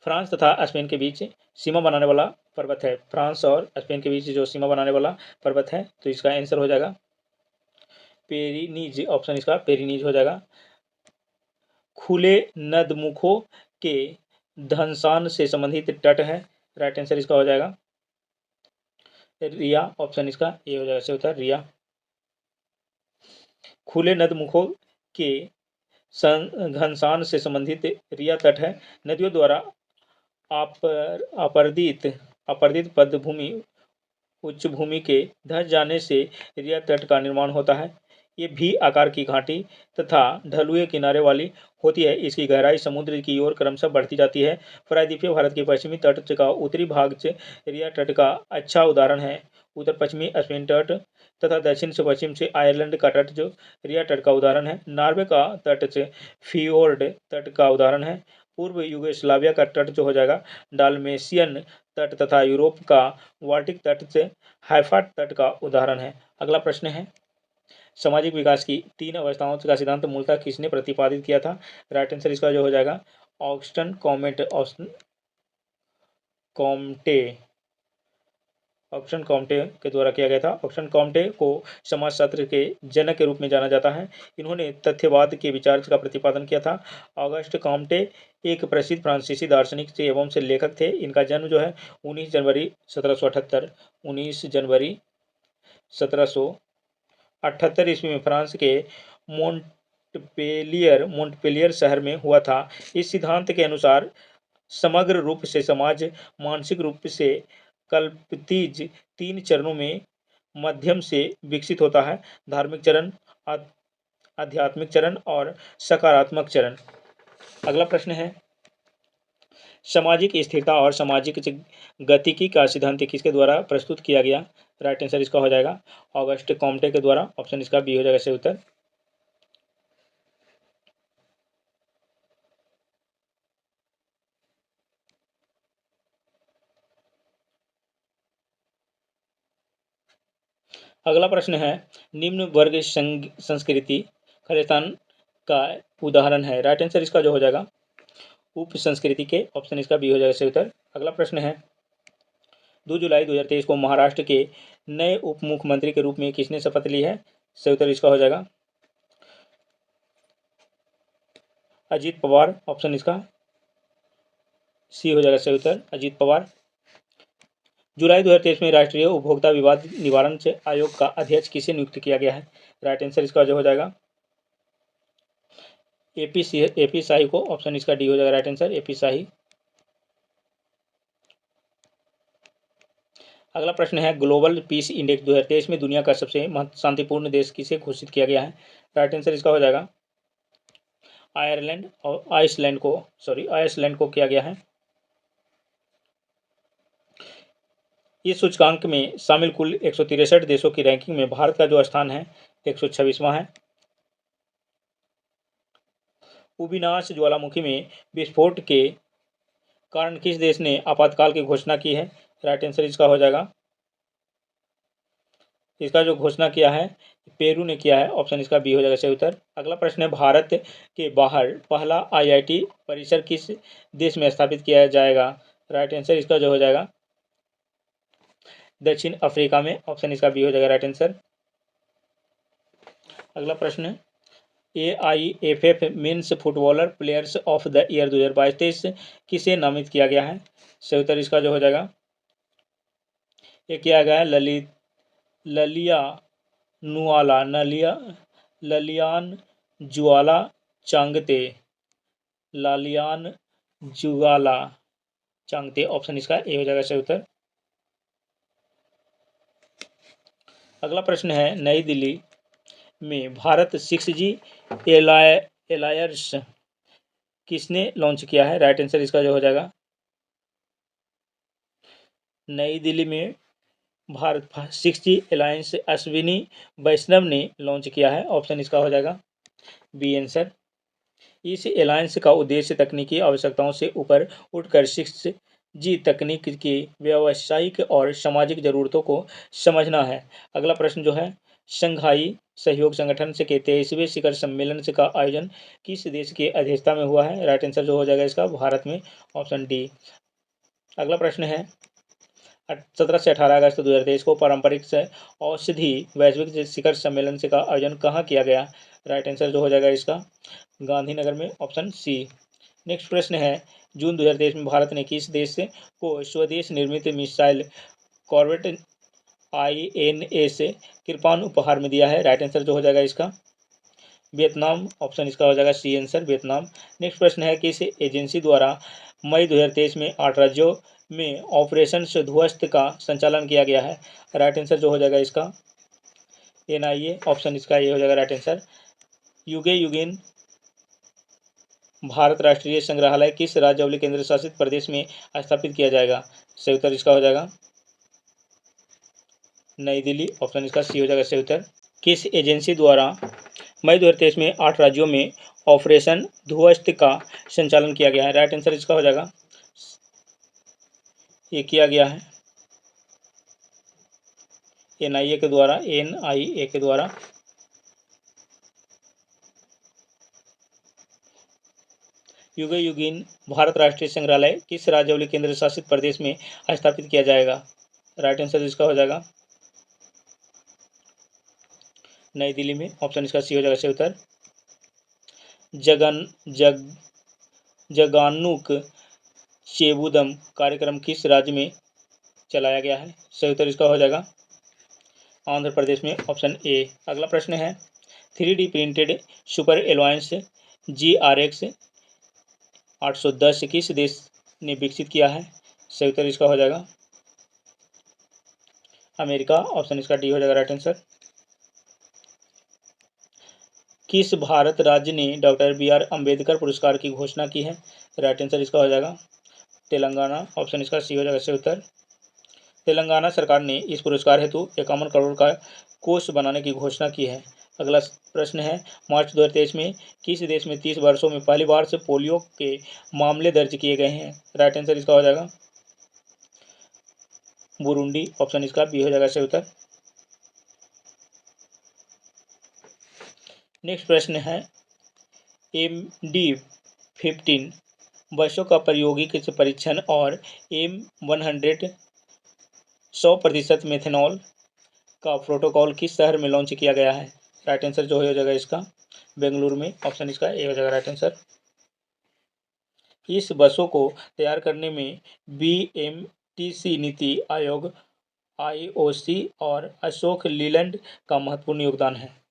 फ्रांस तथा स्पेन के बीच सीमा बनाने वाला पर्वत है। फ्रांस और स्पेन के बीच जो सीमा बनाने वाला पर्वत है, तो इसका आंसर हो जाएगा पेरिनीज, ऑप्शन इसका पेरिनीज हो जाएगा। खुले नदमुखों के धंसान से संबंधित तट है। राइट आंसर इसका हो जाएगा रिया, ऑप्शन इसका ए हो जाएगा सही उत्तर रिया। खुले नदमुखों के घनसान से संबंधित रिया तट है। नदियों द्वारा अपर्दित पदभूमि उच्च भूमि के धंस जाने से रिया तट का निर्माण होता है। ये भी आकार की घाटी तथा ढलुए किनारे वाली होती है। इसकी गहराई समुद्र की ओर क्रमशः बढ़ती जाती है। प्रायद्वीपीय भारत के पश्चिमी तट का उत्तरी भाग से रिया तट का अच्छा उदाहरण है। उत्तर पश्चिमी स्पेन तट तथा दक्षिण से पश्चिम से आयरलैंड का तट जो रिया तट का उदाहरण है। नॉर्वे का तट से फियोर्ड तट का उदाहरण है। पूर्व यूगोस्लाविया का तट जो हो जाएगा डाल्मेशियन तट तथा यूरोप का बाल्टिक तट से हाइफा तट का उदाहरण है। अगला प्रश्न है, सामाजिक विकास की 3 अवस्थाओं का सिद्धांत मूलतः किसने प्रतिपादित किया था? राइट आंसर इसका जो हो जाएगा ऑगस्टन कॉम्टे के द्वारा किया गया था। ऑगस्टन कॉम्टे को समाजशास्त्र के जनक के रूप में जाना जाता है। इन्होंने तथ्यवाद के विचार का प्रतिपादन किया था। ऑगस्ट कॉम्टे एक प्रसिद्ध फ्रांसीसी दार्शनिक से एवं से लेखक थे। इनका जन्म जो है 19 जनवरी 1778 ईस्वी में फ्रांस के मोंटपेलियर शहर में हुआ था। इस सिद्धांत के अनुसार समग्र रूप से समाज मानसिक रूप से कल्पित तीन चरणों में मध्यम से विकसित होता है: धार्मिक चरण, आध्यात्मिक चरण और सकारात्मक चरण। अगला प्रश्न है, सामाजिक स्थिरता और सामाजिक गतिकी का सिद्धांत किसके द्वारा प्रस्तुत किया गया? राइट आंसर इसका हो जाएगा ऑगस्ट कॉम्टे के द्वारा। ऑप्शन इसका बी हो जाएगा सही उत्तर। अगला प्रश्न है, निम्न वर्ग संस्कृति खालिस्तान का उदाहरण है। राइट आंसर इसका जो हो जाएगा उप संस्कृति के। ऑप्शन इसका बी हो जाएगा सही उत्तर। अगला प्रश्न है, 2 जुलाई 2023 को महाराष्ट्र के नए उप मुख्यमंत्री के रूप में किसने शपथ ली है? सही उत्तर इसका हो जाएगा अजीत पवार। ऑप्शन इसका सी हो जाएगा सही उत्तर, अजीत पवार। जुलाई 2023 में राष्ट्रीय उपभोक्ता विवाद निवारण आयोग का अध्यक्ष किसे नियुक्त किया गया है? राइट आंसर इसका जो हो जाएगा एपी शाही को। ऑप्शन इसका डी हो जाएगा राइट आंसर, एपी शाही। अगला प्रश्न है, ग्लोबल पीस इंडेक्स 2023 में दुनिया का सबसे शांतिपूर्ण देश किसे घोषित किया गया है? राइट आंसर इसका हो जाएगा आइसलैंड को किया गया है। इस सूचकांक में शामिल कुल 163 देशों की रैंकिंग में भारत का जो स्थान है 126वां है। उबिनाश ज्वालामुखी में विस्फोट के कारण किस देश ने आपातकाल की घोषणा की है? राइट आंसर इसका हो जाएगा, इसका जो घोषणा किया है पेरू ने किया है। ऑप्शन इसका बी हो जाएगा सही उत्तर। अगला प्रश्न है, भारत के बाहर पहला आईआईटी परिसर किस देश में स्थापित किया जाएगा? राइट आंसर इसका जो हो जाएगा दक्षिण अफ्रीका में। ऑप्शन इसका बी हो जाएगा राइट आंसर। अगला प्रश्न है, AIFF men's footballer players of the year 2022 किसे नामित किया गया है? सही उत्तर इसका जो हो जाएगा ये किया गया है ललियान जुआला चांगते। ऑप्शन इसका ए हो जाएगा सही उत्तर। अगला प्रश्न है, नई दिल्ली में भारत 6G एलायंस किसने लॉन्च किया है? राइट आंसर इसका जो हो जाएगा नई दिल्ली में भारत 6G अलायंस अश्विनी वैष्णव ने लॉन्च किया है। ऑप्शन इसका हो जाएगा बी आंसर। इस अलायंस का उद्देश्य तकनीकी आवश्यकताओं से ऊपर उठकर 6G तकनीक की व्यावसायिक और सामाजिक जरूरतों को समझना है। अगला प्रश्न जो है, शंघाई सहयोग संगठन से के 23वें शिखर सम्मेलन से का आयोजन किस देश की अध्यक्षता में हुआ है? राइट आंसर जो हो जाएगा इसका भारत में। Option D. अगला प्रश्न है, 17 से 18 अगस्त 2023 को पारंपरिक औषधि वैश्विक शिखर सम्मेलन से का आयोजन कहाँ किया गया? राइट आंसर जो हो जाएगा इसका गांधीनगर में। Option C. नेक्स्ट प्रश्न है, जून 2023 में भारत ने किस देश को स्वदेश निर्मित मिसाइल कॉर्वेट INS कृपाण उपहार में दिया है? राइट आंसर जो हो जाएगा इसका वियतनाम। ऑप्शन इसका हो जाएगा सी आंसर, वियतनाम। नेक्स्ट प्रश्न है, किस एजेंसी द्वारा मई 2023 में 8 राज्यों में ऑपरेशन ध्वस्त का संचालन किया गया है? राइट आंसर जो हो जाएगा इसका NIA। ऑप्शन इसका ये हो जाएगा राइट आंसर। युगेन भारत राष्ट्रीय संग्रहालय किस राज्य केंद्र शासित प्रदेश में स्थापित किया जाएगा? सही उत्तर इसका हो जाएगा नई दिल्ली। ऑप्शन इसका सी हो जाएगा सही उत्तर। किस एजेंसी द्वारा मई 2023 में 8 राज्यों में ऑपरेशन ध्वस्त का संचालन किया गया है? राइट आंसर इसका हो जाएगा ये किया गया है NIA के द्वारा। युगेन भारत राष्ट्रीय संग्रहालय किस राज्य केंद्र शासित प्रदेश में स्थापित किया जाएगा? राइट आंसर इसका हो जाएगा नई दिल्ली में। ऑप्शन इसका सी हो जाएगा सही उत्तर। जगानुक चेबुदम कार्यक्रम किस राज्य में चलाया गया है? सही उत्तर इसका हो जाएगा आंध्र प्रदेश में। Option A. अगला प्रश्न है, 3D printed super Allianz GRX 810 किस देश ने विकसित किया है? सही उत्तर इसका हो जाएगा अमेरिका। ऑप्शन इसका डी हो जाएगा राइट आंसर। किस भारत राज्य ने डॉक्टर BR अम्बेडकर पुरस्कार की घोषणा की है? राइट आंसर इसका हो जाएगा तेलंगाना। ऑप्शन इसका सी हो जाएगा सही उत्तर। तेलंगाना सरकार ने इस पुरस्कार हेतु 51 करोड़ का कोष बनाने की घोषणा की है। अगला प्रश्न है, मार्च 2023 में किस देश में 30 वर्षों में पहली बार से पोलियो के मामले दर्ज किए गए हैं? राइट आंसर इसका हो जाएगा बुरुंडी। ऑप्शन इसका बी हो जाएगा सही उत्तर। नेक्स्ट प्रश्न है, MD-15 बसों का प्रायोगिक परीक्षण और M100 100% मेथनॉल का प्रोटोकॉल किस शहर में लॉन्च किया गया है? राइट आंसर जो हो जाएगा इसका बेंगलुरु में। ऑप्शन इसका ए हो जाएगा राइट आंसर। इस बसों को तैयार करने में BMTC नीति आयोग IOC और अशोक लीलैंड का महत्वपूर्ण योगदान है।